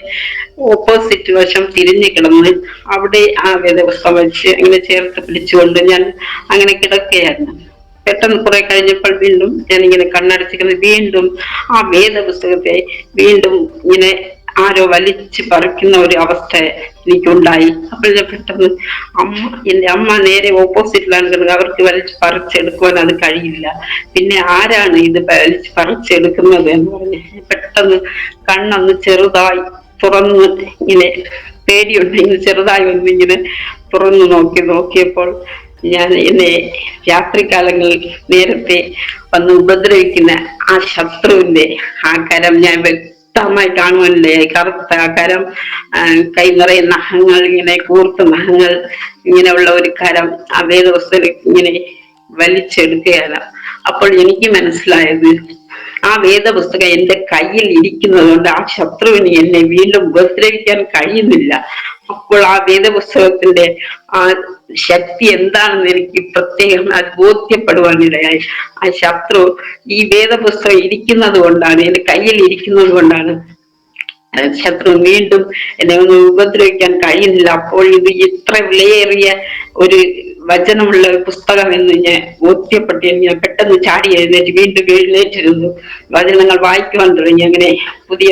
ഓപ്പോസിറ്റ് വശം തിരിഞ്ഞു കിടന്ന് അവിടെ ആ വേദപുസ്തകം വെച്ച് ഇങ്ങനെ ചേർത്ത് പിടിച്ചുകൊണ്ട് ഞാൻ അങ്ങനെ കിടക്കുകയായിരുന്നു. പെട്ടെന്ന് കുറെ കഴിഞ്ഞപ്പോൾ വീണ്ടും ഞാൻ ഇങ്ങനെ കണ്ണടച്ചിരിക്കുന്നത് വീണ്ടും ആ വേദപുസ്തകത്തെ വീണ്ടും ഇങ്ങനെ ആരോ വലിച്ചു പറിക്കുന്ന ഒരു അവസ്ഥ എനിക്കുണ്ടായി. അപ്പോൾ ഞാൻ പെട്ടെന്ന് എന്റെ അമ്മ നേരെ ഓപ്പോസിറ്റിലാണ് കിടന്നത്. അവർക്ക് വലിച്ച് പറിച്ചെടുക്കുവാൻ അത് കഴിയില്ല, പിന്നെ ആരാണ് ഇത് വലിച്ച് പറിച്ചെടുക്കുന്നത് എന്ന് പറഞ്ഞ് പെട്ടെന്ന് കണ്ണൊന്ന് ചെറുതായി തുറന്ന് ഇങ്ങനെ പേടിയുണ്ടെങ്കിൽ ചെറുതായി ഒന്നിങ്ങനെ തുറന്നു നോക്കിയപ്പോൾ ഞാൻ എന്നെ രാത്രികാലങ്ങളിൽ നേരത്തെ വന്ന് ഉപദ്രവിക്കുന്ന ആ ശത്രുവിന്റെ ആ കരം ഞാൻ വ്യക്തമായി കാണുവാനില്ലേ. കറുത്ത ആ കരം, കൈ നിറയെ നഖങ്ങൾ, ഇങ്ങനെ കൂർത്ത നഖങ്ങൾ, ഇങ്ങനെയുള്ള ഒരു കരം ആ വേദപുസ്തകം ഇങ്ങനെ വലിച്ചെടുക്കുകയാണ്. അപ്പോൾ എനിക്ക് മനസ്സിലായത് ആ വേദപുസ്തകം എന്റെ കയ്യിൽ ഇരിക്കുന്നത് കൊണ്ട് ആ ശത്രുവിന് എന്നെ വീണ്ടും ഉപദ്രവിക്കാൻ കഴിയുന്നില്ല. അപ്പോൾ ആ വേദപുസ്തകത്തിന്റെ ആ ശക്തി എന്താണെന്ന് എനിക്ക് പ്രത്യേകം അത് ബോധ്യപ്പെടുവാനിടയായി. ആ ശത്രു ഈ വേദപുസ്തകം ഇരിക്കുന്നത് കൊണ്ടാണ്, എന്റെ കയ്യിൽ ഇരിക്കുന്നത് കൊണ്ടാണ് ശത്രു വീണ്ടും എന്നെ ഒന്നും ഉപദ്രവിക്കാൻ കഴിയുന്നില്ല. അപ്പോൾ ഇത് ഇത്ര വിലയേറിയ ഒരു വചനമുള്ള പുസ്തകം എന്ന് ഞാൻ ബോധ്യപ്പെട്ട് ഞാൻ പെട്ടെന്ന് ചാടി വീണ്ടും എഴുന്നേറ്റിരുന്നു. വചനങ്ങൾ വായിക്കുവാൻ തുടങ്ങി. അങ്ങനെ പുതിയ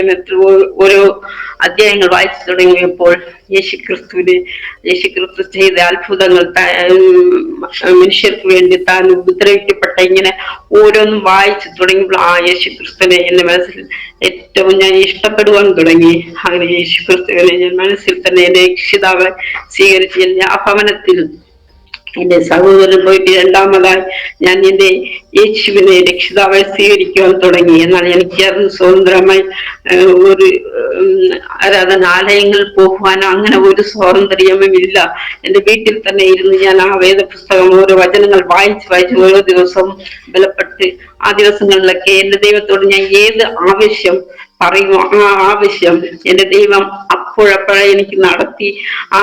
ഓരോ അധ്യായങ്ങൾ വായിച്ചു തുടങ്ങിയപ്പോൾ യേശുക്രിസ്തു ചെയ്ത അത്ഭുതങ്ങൾ, മനുഷ്യർക്ക് വേണ്ടി താൻ ഉപദ്രവിക്കപ്പെട്ട ഇങ്ങനെ ഓരോന്നും വായിച്ചു തുടങ്ങിയപ്പോൾ ആ യേശുക്രിസ്തുവിനെ എന്റെ മനസ്സിൽ ഏറ്റവും ഞാൻ ഇഷ്ടപ്പെടുവാൻ തുടങ്ങി. അങ്ങനെ യേശുക്രിസ്തുവിനെ ഞാൻ മനസ്സിൽ തന്നെ എന്റെ രക്ഷിതാവ് സ്വീകരിച്ച് ആ ഭവനത്തിൽ എന്റെ സഹോദരൻ പോയിട്ട് രണ്ടാമതായി ഞാൻ എന്റെ യേശുവിനെ രക്ഷിതാവായി സ്വീകരിക്കുവാൻ തുടങ്ങി. എന്നാൽ എനിക്ക് സ്വതന്ത്രമായി ഒരു ആരാധനാലയങ്ങളിൽ പോകുവാനോ അങ്ങനെ ഒരു സ്വാതന്ത്ര്യവും ഇല്ല. എന്റെ വീട്ടിൽ തന്നെ ഇരുന്ന് ഞാൻ ആ വേദപുസ്തകം ഓരോ വചനങ്ങൾ വായിച്ച് ഓരോ ദിവസവും ബലപ്പെട്ട് ആ ദിവസങ്ങളിലൊക്കെ എന്റെ ദൈവത്തോട് ഞാൻ ഏത് ആവശ്യം പറയുമോ ആ ആവശ്യം എന്റെ ദൈവം അപ്പോഴപ്പോഴെ എനിക്ക് നടത്തി. ആ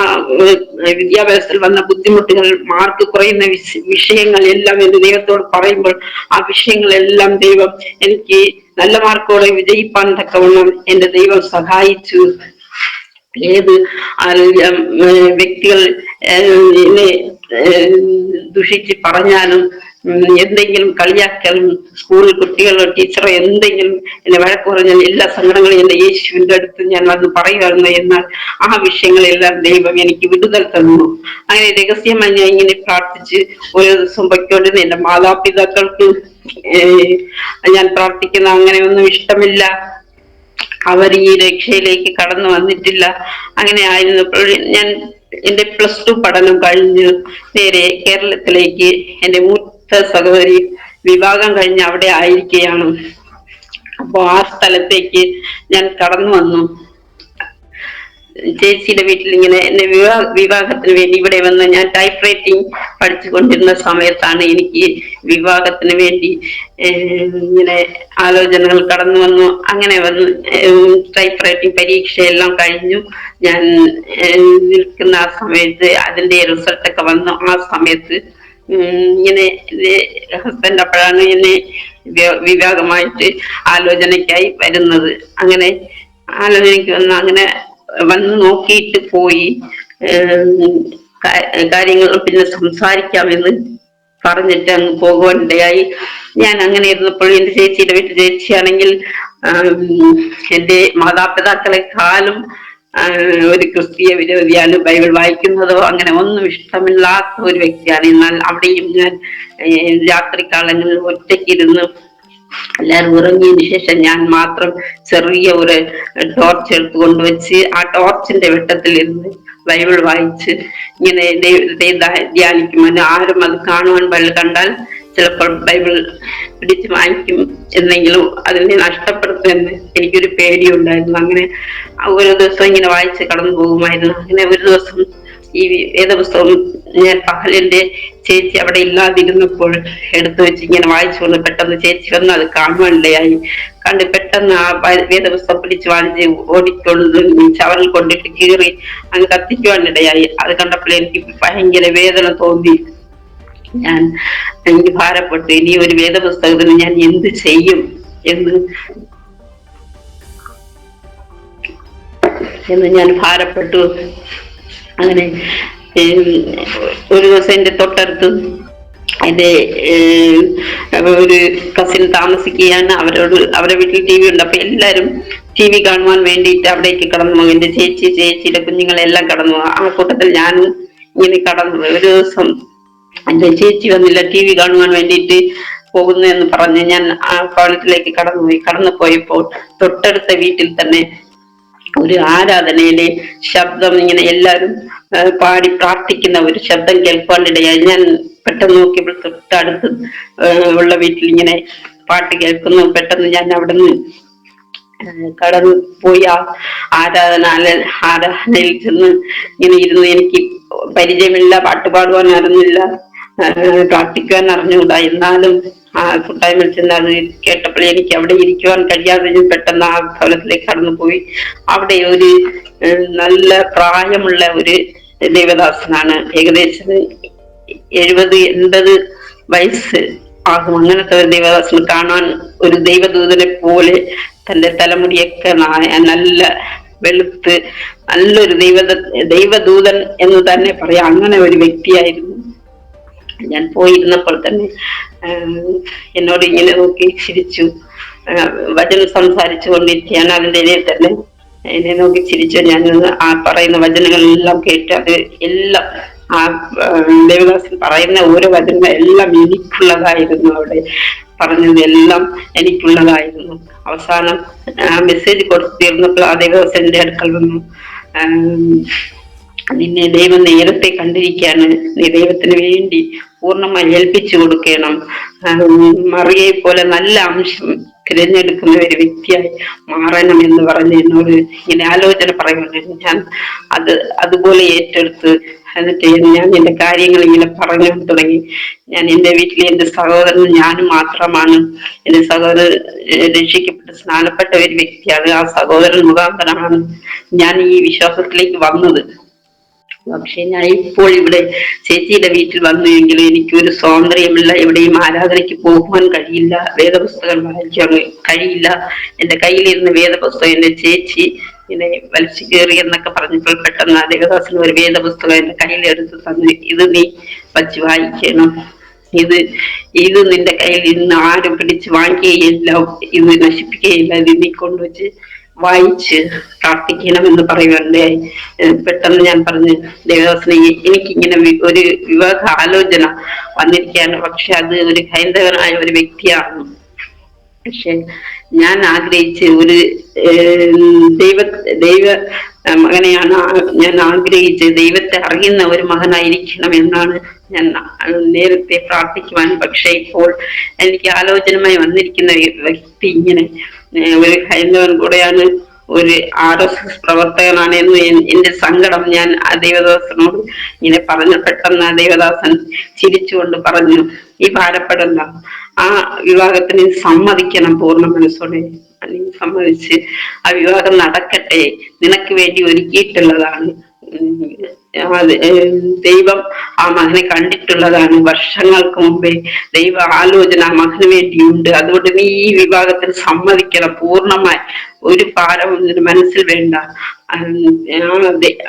വിദ്യാഭ്യാസത്തിൽ വന്ന ബുദ്ധിമുട്ടുകൾ, മാർക്ക് കുറയുന്ന വിഷയങ്ങൾ എല്ലാം എന്റെ ദൈവത്തോട് പറയുമ്പോൾ ആ വിഷയങ്ങളെല്ലാം ദൈവം എനിക്ക് നല്ല മാർക്കോടെ വിജയിപ്പാൻ തക്കവണ്ണം എന്റെ ദൈവം സഹായിച്ചു. ഏത് വ്യക്തികൾ എന്നെ ദുഷിച്ച് പറഞ്ഞാലും എന്തെങ്കിലും കളിയാക്കലും, സ്കൂളിൽ കുട്ടികളോ ടീച്ചറോ എന്തെങ്കിലും എന്നെ വഴക്ക് പറഞ്ഞാൽ എല്ലാ സങ്കടങ്ങളും എന്റെ യേശുവിന്റെ അടുത്ത് ഞാൻ വന്ന് പറയുമായിരുന്നു. എന്നാൽ ആ വിഷയങ്ങളെല്ലാം ദൈവം എനിക്ക് വിടുതൽ തന്നു. അങ്ങനെ രഹസ്യമായി ഞാൻ ഇങ്ങനെ പ്രാർത്ഥിച്ച് ഓരോ ദിവസം പൊയ്ക്കൊണ്ടിരുന്ന എന്റെ മാതാപിതാക്കൾക്ക് ഞാൻ പ്രാർത്ഥിക്കുന്ന അങ്ങനെയൊന്നും ഇഷ്ടമില്ല. അവർ ഈ രക്ഷയിലേക്ക് കടന്നു വന്നിട്ടില്ല. അങ്ങനെ ആയിരുന്നപ്പോൾ ഞാൻ എന്റെ +2 പഠനം കഴിഞ്ഞ് നേരെ കേരളത്തിലേക്ക് എന്റെ മൂത്ത സഹോദരി വിവാഹം കഴിഞ്ഞ് അവിടെ ആയിരിക്കുകയാണ്. അപ്പോ ആ സ്ഥലത്തേക്ക് ഞാൻ കടന്നു വന്നു. ചേച്ചിയുടെ വീട്ടിൽ ഇങ്ങനെ എന്നെ വിവാഹത്തിന് വേണ്ടി ഇവിടെ വന്ന് ഞാൻ ടൈപ്പ് റൈറ്റിംഗ് പഠിച്ചുകൊണ്ടിരുന്ന സമയത്താണ് എനിക്ക് വിവാഹത്തിന് വേണ്ടി ഇങ്ങനെ ആലോചനകൾ കടന്നു വന്നു. അങ്ങനെ വന്ന് ടൈപ്പ് റൈറ്റിംഗ് പരീക്ഷയെല്ലാം കഴിഞ്ഞു. ഞാൻ നിൽക്കുന്ന ആ സമയത്ത് അതിന്റെ റിസൾട്ടൊക്കെ വന്നു. ആ സമയത്ത് ഇങ്ങനെ ഹസ്ബൻഡ് അപ്പോഴാണ് എന്നെ വിവാഹമായിട്ട് ആലോചനയ്ക്കായി വരുന്നത്. അങ്ങനെ ആലോചനയ്ക്ക് അങ്ങനെ വന്ന് നോക്കിയിട്ട് പോയി. കാര്യങ്ങൾ പിന്നെ സംസാരിക്കാമെന്ന് പറഞ്ഞിട്ട് അങ്ങ് പോകുവാനിടയായി. ഞാൻ അങ്ങനെ ഇരുന്നപ്പോൾ എന്റെ ചേച്ചിയുടെ വീട്ടിൽ, ചേച്ചിയാണെങ്കിൽ എന്റെ മാതാപിതാക്കളെക്കാളും ഒരു ക്രിസ്തീയ വിരോധിയാണ്. ബൈബിൾ വായിക്കുന്നതോ അങ്ങനെ ഒന്നും ഇഷ്ടമില്ലാത്ത ഒരു വ്യക്തിയാണ്. എന്നാൽ അവിടെയും ഞാൻ രാത്രികാലങ്ങളിൽ ഒറ്റയ്ക്കിരുന്ന് എല്ലാവരും ഉറങ്ങിയതിന് ശേഷം ഞാൻ മാത്രം ചെറിയ ഒരു ടോർച്ച് എടുത്ത് കൊണ്ടുവച്ച് ആ ടോർച്ചിന്റെ വെട്ടത്തിൽ ഇരുന്ന് ബൈബിൾ വായിച്ച് ഇങ്ങനെ ധ്യാനിക്കും. ആരും അത് കാണുവാൻ കണ്ടാൽ ചിലപ്പോൾ ബൈബിൾ പിടിച്ച് വാങ്ങിക്കും എന്നെങ്കിലും അതിനെ നഷ്ടപ്പെടുത്തുമെന്ന് എനിക്കൊരു പേടിയുണ്ടായിരുന്നു. അങ്ങനെ ഒരു ദിവസം ഇങ്ങനെ വായിച്ച് കടന്നു പോകുമായിരുന്നു. അങ്ങനെ ഒരു ദിവസം ഈ വേദപുസ്തകം ഞാൻ പകലിന്റെ ചേച്ചി അവിടെ ഇല്ലാതിരുന്നപ്പോൾ എടുത്തു വെച്ച് ഇങ്ങനെ വായിച്ചുകൊണ്ട് പെട്ടെന്ന് ചേച്ചി വന്ന് അത് കാണുവാനിടയായി. കണ്ട് പെട്ടെന്ന് ആ വേദപുസ്തകം പിടിച്ച് വാങ്ങിച്ച് ഓടിക്കൊണ്ട് ചവറിൽ കൊണ്ടിട്ട് കീറി അങ്ങ് കത്തിക്കുവാനിടയായി. അത് കണ്ടപ്പോൾ എനിക്ക് ഭയങ്കര വേദന തോന്നി. എനിക്ക് ഭാരപ്പെട്ടു, ഇനി ഒരു വേദപുസ്തകത്തിന് ഞാൻ എന്ത് ചെയ്യും എന്ന് ഞാൻ ഭാരപ്പെട്ടു. അങ്ങനെ ഒരു ദിവസം എന്റെ തൊട്ടടുത്ത് എന്റെ ഒരു കസിൻ താമസിക്കുകയാണ്. അവരുടെ വീട്ടിൽ TV ഉണ്ട്. അപ്പൊ എല്ലാരും TV കാണുവാൻ വേണ്ടിയിട്ട് അവിടേക്ക് കടന്നു. എന്റെ ചേച്ചിയുടെ കുഞ്ഞുങ്ങളെല്ലാം കടന്നു. ആ കൂട്ടത്തിൽ ഞാനും ഇങ്ങനെ കടന്നു. ഒരു ദിവസം എന്റെ ചേച്ചി വന്നില്ല, TV കാണുവാൻ വേണ്ടിയിട്ട് പോകുന്നു എന്ന് പറഞ്ഞ് ഞാൻ ആ ഭവനത്തിലേക്ക് കടന്നു പോയപ്പോൾ തൊട്ടടുത്ത വീട്ടിൽ തന്നെ ഒരു ആരാധനയിലെ ശബ്ദം, ഇങ്ങനെ എല്ലാവരും പാടി പ്രാർത്ഥിക്കുന്ന ഒരു ശബ്ദം കേൾക്കാനിടയായി. ഞാൻ പെട്ടെന്ന് നോക്കിയപ്പോൾ തൊട്ടടുത്ത് ഉള്ള വീട്ടിൽ ഇങ്ങനെ പാട്ട് കേൾക്കുന്നു. പെട്ടെന്ന് ഞാൻ അവിടെ നിന്ന് കടന്നു പോയി ആ ആരാധനയിൽ ചെന്ന് ഇങ്ങനെ ഇരുന്ന്. എനിക്ക് പരിചയമില്ല, പാട്ട് പാടുവാൻ അറിഞ്ഞില്ല, പ്രാർത്ഥിക്കുവാൻ അറിഞ്ഞുകൂടാ. എന്നാലും ആ കൂട്ടായ്മയിൽ ചെന്ന് അത് കേട്ടപ്പോൾ എനിക്ക് അവിടെ ഇരിക്കുവാൻ കഴിയാതെ ഞാൻ പെട്ടെന്ന് ആ ഭവനത്തിലേക്ക് കടന്നുപോയി. അവിടെ ഒരു നല്ല പ്രായമുള്ള ഒരു ദേവദാസനാണ്. ഏകദേശം 70-80 വയസ്സ് ആകും. അങ്ങനത്തെ ഒരു ദേവദാസന് കാണാൻ ഒരു ദൈവദൂതനെ പോലെ തന്റെ തലമുടിയൊക്കെ നല്ല വെളുത്ത് നല്ലൊരു ദൈവദൂതൻ എന്ന് തന്നെ പറയാം. അങ്ങനെ ഒരു വ്യക്തിയായിരുന്നു. ഞാൻ പോയിരുന്നപ്പോൾ തന്നെ എന്നോട് ഇങ്ങനെ നോക്കി ചിരിച്ചു. വചനം സംസാരിച്ചു കൊണ്ടിരിക്കുകയാണ്. അതിൻ്റെ ഇടയിൽ തന്നെ എന്നെ നോക്കി ചിരിച്ചു. ഞാൻ ആ പറയുന്ന വചനങ്ങളെല്ലാം കേട്ട് അത് എല്ലാം ആ ദേവദാസൻ പറയുന്ന ഓരോ വചനങ്ങൾ എല്ലാം എനിക്കുള്ളതായിരുന്നു. അവിടെ പറഞ്ഞത് എല്ലാം എനിക്കുള്ളതായിരുന്നു. അവസാനം ആ മെസ്സേജ് കൊടുത്തു തീർന്നപ്പോൾ ആ ദേവദാസന്റെ അടുക്കൽ വന്നു. നിന്നെ ദൈവം നേരത്തെ കണ്ടിരിക്കുകയാണ്. നീ ദൈവത്തിന് വേണ്ടി പൂർണ്ണമായി ഏൽപ്പിച്ചു കൊടുക്കണം. മറിയെ പോലെ നല്ല അംശം തിരഞ്ഞെടുക്കുന്ന ഒരു വ്യക്തിയായി മാറണം എന്ന് പറഞ്ഞ് എന്നോട് ഇങ്ങനെ ആലോചന പറയുന്നുണ്ട്. ഞാൻ അതുപോലെ ഏറ്റെടുത്ത് എന്നിട്ട് ഞാൻ എന്റെ കാര്യങ്ങൾ ഇങ്ങനെ പറഞ്ഞു തുടങ്ങി. ഞാൻ എന്റെ വീട്ടിൽ എന്റെ സഹോദരൻ ഞാനും മാത്രമാണ്. എന്റെ സഹോദരൻ രക്ഷിക്കപ്പെട്ട് സ്നാനപ്പെട്ട ഒരു വ്യക്തിയാണ്. ആ സഹോദരൻ മുഖാന്തരമാണ് ഞാൻ ഈ വിശ്വാസത്തിലേക്ക് വന്നത്. പക്ഷെ ഞാൻ ഇപ്പോൾ ഇവിടെ ചേച്ചിയുടെ വീട്ടിൽ വന്നു എങ്കിലും എനിക്കൊരു സ്വാതന്ത്ര്യമില്ല. എവിടെയും ആരാധനയ്ക്ക് പോകുവാൻ കഴിയില്ല, വേദപുസ്തകം വായിക്കാൻ കഴിയില്ല. എന്റെ കയ്യിലിരുന്ന് വേദപുസ്തകം എന്റെ ചേച്ചി ഇങ്ങനെ വലിച്ചു കയറി എന്നൊക്കെ പറഞ്ഞപ്പോൾ പെട്ടെന്ന് ദേവദാസന് ഒരു വേദപുസ്തകം എന്റെ കയ്യിലെടുത്ത് തന്നു. ഇത് നീ വച്ച് വായിക്കണം, ഇത് നിന്റെ കയ്യിൽ ഇന്ന് ആരും പിടിച്ച് വാങ്ങിക്കുകയില്ല, ഇത് നശിപ്പിക്കുകയില്ല, ഇത് നീ കൊണ്ടുവച്ച് വായിച്ച് പ്രാർത്ഥിക്കണമെന്ന് പറയുകയുണ്ടായി. പെട്ടെന്ന് ഞാൻ പറഞ്ഞു, ദേവദാസനെ എനിക്കിങ്ങനെ ഒരു വിവാഹ ആലോചന വന്നിരിക്കുകയാണ്. പക്ഷെ അത് ഒരു ഹൈന്ദവനായ ഒരു വ്യക്തിയാണ്. പക്ഷെ ഞാൻ ആഗ്രഹിച്ച് ഒരു ദൈവ മകനെയാണ് ഞാൻ ആഗ്രഹിച്ചത്. ദൈവത്തെ അറിയുന്ന ഒരു മകനായിരിക്കണം എന്നാണ് ഞാൻ നേരത്തെ പ്രാർത്ഥിക്കുവാൻ. പക്ഷെ ഇപ്പോൾ എനിക്ക് ആലോചനമായി വന്നിരിക്കുന്ന വ്യക്തി ഇങ്ങനെ ഒരു ഹൈന്ദവൻ കൂടെയാണ്, ഒരു RSS പ്രവർത്തകനാണ് എന്ന് എന്റെ സങ്കടം ഞാൻ ആ ദേവദാസനോട് ഇങ്ങനെ പറഞ്ഞു. പെട്ടെന്ന് ആ ദേവദാസൻ ചിരിച്ചുകൊണ്ട് പറഞ്ഞു, ഈ ഭാരപ്പെടണ്ട, ആ വിവാഹത്തിന് സമ്മതിക്കണം പൂർണ്ണ മനസ്സോടെ. നീ സമ്മതിച്ച് ആ വിവാഹം നടക്കട്ടെ, നിനക്ക് വേണ്ടി ഒരുക്കിയിട്ടുള്ളതാണ്. ദൈവം ആ മകനെ കണ്ടിട്ടുള്ളതാണ്. വർഷങ്ങൾക്ക് മുമ്പേ ദൈവ ആലോചന ആ മകന് വേണ്ടിയുണ്ട്. അതുകൊണ്ട് നീ ഈ വിവാഹത്തിന് സമ്മതിക്കണം പൂർണ്ണമായി. ഒരു ഭാരവും മനസ്സിൽ വേണ്ട.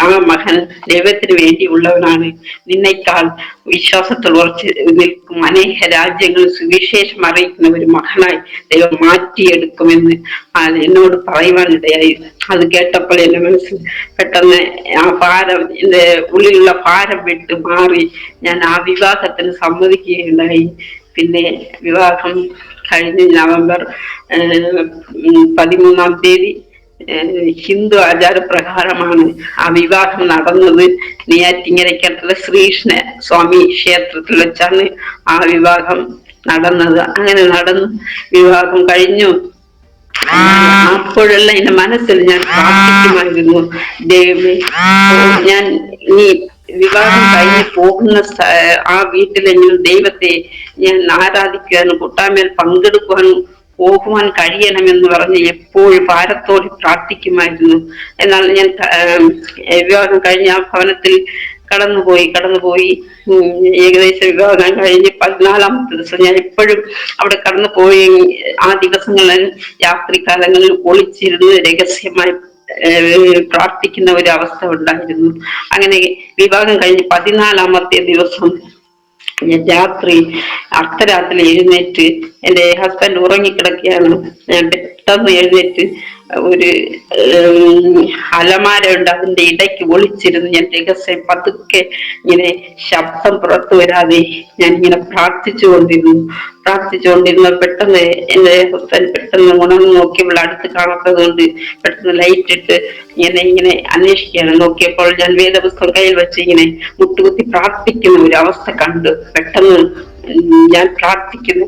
ആ മകൻ ദൈവത്തിന് വേണ്ടിയുള്ളവനാണ്. നിന്നേക്കാൾ വിശ്വാസത്തിൽ ഉറച്ച് നിൽക്കും. അനേക രാജ്യങ്ങളിൽ സുവിശേഷം അറിയിക്കുന്ന ഒരു മകനായി ദൈവം മാറ്റിയെടുക്കുമെന്ന് എന്നോട് പറയുവാനിടയായി. അത് കേട്ടപ്പോൾ എന്റെ മനസ്സിൽ പെട്ടെന്ന് ആ ഭാരം, എന്റെ ഉള്ളിലുള്ള ഭാരം വിട്ട് മാറി ഞാൻ ആ വിവാഹത്തിന് സമ്മതിക്കുകയുണ്ടായി. പിന്നെ വിവാഹം കഴിഞ്ഞ് നവംബർ 13-ാം തീയതി ഹിന്ദു ആചാരപ്രകാരമാണ് ആ വിവാഹം നടന്നത്. നെയ്യാറ്റിൻകരയ്ക്കടുത്തുള്ള ശ്രീകൃഷ്ണ സ്വാമി ക്ഷേത്രത്തിൽ വെച്ചാണ് ആ വിവാഹം നടന്നത്. അങ്ങനെ നടന്നു വിവാഹം കഴിഞ്ഞു. അപ്പോഴുള്ള എന്റെ മനസ്സിൽ ഞാൻ പ്രാർത്ഥിക്കുമായിരുന്നു, ദൈവമേ, ഞാൻ ഈ വിവാഹം കഴിഞ്ഞ് പോകുന്ന ആ വീട്ടിലെങ്കിലും ദൈവത്തെ ഞാൻ ആരാധിക്കുവാനും കൂട്ടായ്മയിൽ പങ്കെടുക്കുവാനും പോകുവാൻ കഴിയണമെന്ന് പറഞ്ഞ് എപ്പോഴും ഭാരത്തോടെ പ്രാർത്ഥിക്കുമായിരുന്നു. എന്നാൽ ഞാൻ വിവാഹം കഴിഞ്ഞ ആ ഭവനത്തിൽ കടന്നുപോയി ഏകദേശം വിവാഹം കഴിഞ്ഞ് 14ാമത്തെ ദിവസം ഞാൻ എപ്പോഴും അവിടെ കടന്നുപോയി. ആ ദിവസങ്ങളിൽ രാത്രികാലങ്ങളിൽ ഒളിച്ചിരുന്ന് രഹസ്യമായി പ്രാർത്ഥിക്കുന്ന ഒരു അവസ്ഥ ഉണ്ടായിരുന്നു. അങ്ങനെ വിവാഹം കഴിഞ്ഞ് 14ാമത്തെ ദിവസം ഞാൻ രാത്രി അർദ്ധരാത്രി എഴുന്നേറ്റ്, എൻ്റെ ഹസ്ബൻഡ് ഉറങ്ങിക്കിടക്കുകയാണ്. ഞാൻ പെട്ടെന്ന് എഴുന്നേറ്റ് ഒരു അലമാര ഉണ്ട്, അതിന്റെ ഇടയ്ക്ക് ഒളിച്ചിരുന്ന് ഞാൻ രഹസ്യം പതുക്കെ ഇങ്ങനെ ശബ്ദം പുറത്തു വരാതെ ഞാൻ ഇങ്ങനെ പ്രാർത്ഥിച്ചുകൊണ്ടിരുന്ന പെട്ടെന്ന് എൻ്റെ ഹസ്ബൻഡ് പെട്ടെന്ന് ഉണർന്ന് നോക്കിയപ്പോൾ അടുത്ത് കാണാത്തത് കൊണ്ട് പെട്ടെന്ന് ലൈറ്റ് ഇട്ട് ഇങ്ങനെ അന്വേഷിക്കുകയാണ്. നോക്കിയപ്പോൾ ഞാൻ വേദപുസ്തകം കയ്യിൽ വെച്ച് ഇങ്ങനെ മുട്ടുകുത്തി പ്രാർത്ഥിക്കുന്ന ഒരു അവസ്ഥ കണ്ടു. പെട്ടെന്ന് ഞാൻ പ്രാർത്ഥിക്കുന്ന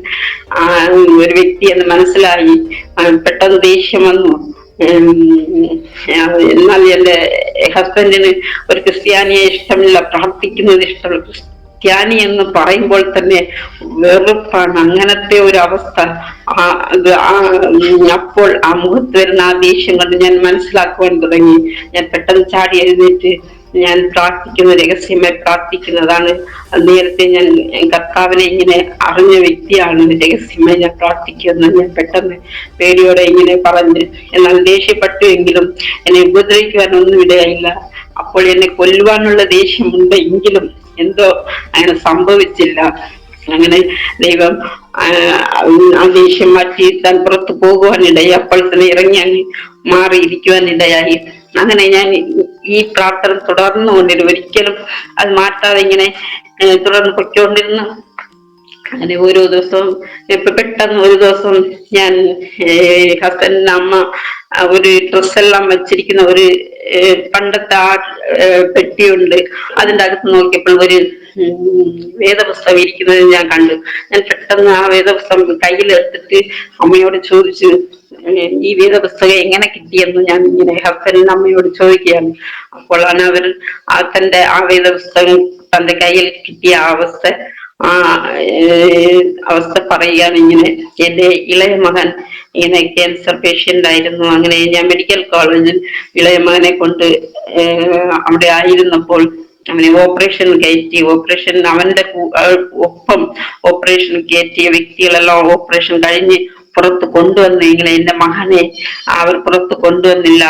ഒരു വ്യക്തി എന്ന് മനസ്സിലായി. പെട്ടെന്ന് ദേഷ്യം വന്നു. എന്നാൽ എൻ്റെ ഹസ്ബൻഡിന് ഒരു ക്രിസ്ത്യാനിയെ ഇഷ്ടമില്ല, പ്രാർത്ഥിക്കുന്നത് ഇഷ്ടമല്ല. ക്രിസ്ത്യാനി എന്ന് പറയുമ്പോൾ തന്നെ വെറുപ്പാണ്. അങ്ങനത്തെ ഒരു അവസ്ഥ. അപ്പോൾ ആ മുഖത്ത് വരുന്ന ആ ദേഷ്യം കൊണ്ട് ഞാൻ മനസ്സിലാക്കുവാൻ തുടങ്ങി. ഞാൻ പെട്ടെന്ന് ചാടി എഴുന്നേറ്റ് ഞാൻ രഹസ്യമായി പ്രാർത്ഥിക്കുന്നതാണ്. നേരത്തെ ഞാൻ കർത്താവിനെ ഇങ്ങനെ അറിഞ്ഞ വ്യക്തിയാണ്. രഹസ്യമായി ഞാൻ പ്രാർത്ഥിക്കുന്നത് ഞാൻ പെട്ടെന്ന് പേടിയോടെ ഇങ്ങനെ പറഞ്ഞ്. എന്നാൽ ദേഷ്യപ്പെട്ടുവെങ്കിലും എന്നെ ഉപദ്രവിക്കുവാനൊന്നും ഇടയായില്ല. അപ്പോൾ എന്നെ കൊല്ലുവാനുള്ള ദേഷ്യമുണ്ട് എങ്കിലും എന്തോ അങ്ങനെ സംഭവിച്ചില്ല. അങ്ങനെ ദൈവം ആ ദേഷ്യം മാറ്റി താൻ പുറത്തു പോകുവാനിടയായി. അപ്പോൾ തന്നെ ഇറങ്ങി അങ്ങ് മാറിയിരിക്കുവാനിടയായി. അങ്ങനെ ഞാൻ ഈ പ്രാർത്ഥന തുടർന്നുകൊണ്ടിരുന്നു. ഒരിക്കലും അത് മാറ്റാതെ ഇങ്ങനെ തുടർന്ന് പൊയ്ക്കൊണ്ടിരുന്നു. അങ്ങനെ ഓരോ ദിവസവും പെട്ടെന്ന് ഒരു ദിവസം ഞാൻ ഹസ്ബൻഡിന്റെ അമ്മ ഒരു ഡ്രസ്സെല്ലാം വെച്ചിരിക്കുന്ന ഒരു പണ്ടത്തെ ആ പെട്ടിയുണ്ട്. അതിൻ്റെ അകത്ത് നോക്കിയപ്പോൾ ഒരു വേദപുസ്തകം ഇരിക്കുന്നത് ഞാൻ കണ്ടു. ഞാൻ പെട്ടെന്ന് ആ വേദപുസ്തകം കയ്യിലെടുത്തിട്ട് അമ്മയോട് ചോദിച്ചു, ഈ വേദപുസ്തകം എങ്ങനെ കിട്ടിയെന്ന് ഞാൻ ഇങ്ങനെ ഹസ്ബൻഡിന്റെ അമ്മയോട് ചോദിക്കുകയാണ്. അപ്പോഴാണ് അവർ തന്റെ ആ വേദപുസ്തകം തന്റെ കയ്യിൽ കിട്ടിയ അവസ്ഥ പറയുകയാണ്. ഇങ്ങനെ എൻ്റെ ഇളയ മകൻ ഇങ്ങനെ ക്യാൻസർ പേഷ്യന്റ് ആയിരുന്നു. അങ്ങനെ ഞാൻ മെഡിക്കൽ കോളേജിൽ ഇളയ മകനെ കൊണ്ട് അവിടെ ആയിരുന്നപ്പോൾ അവനെ ഓപ്പറേഷൻ അവന്റെ ഒപ്പം ഓപ്പറേഷൻ കയറ്റിയ വ്യക്തികളെല്ലാം ഓപ്പറേഷൻ കഴിഞ്ഞ് പുറത്ത് കൊണ്ടുവന്നെങ്കിലും എൻ്റെ മകനെ അവർ പുറത്ത് കൊണ്ടുവന്നില്ല.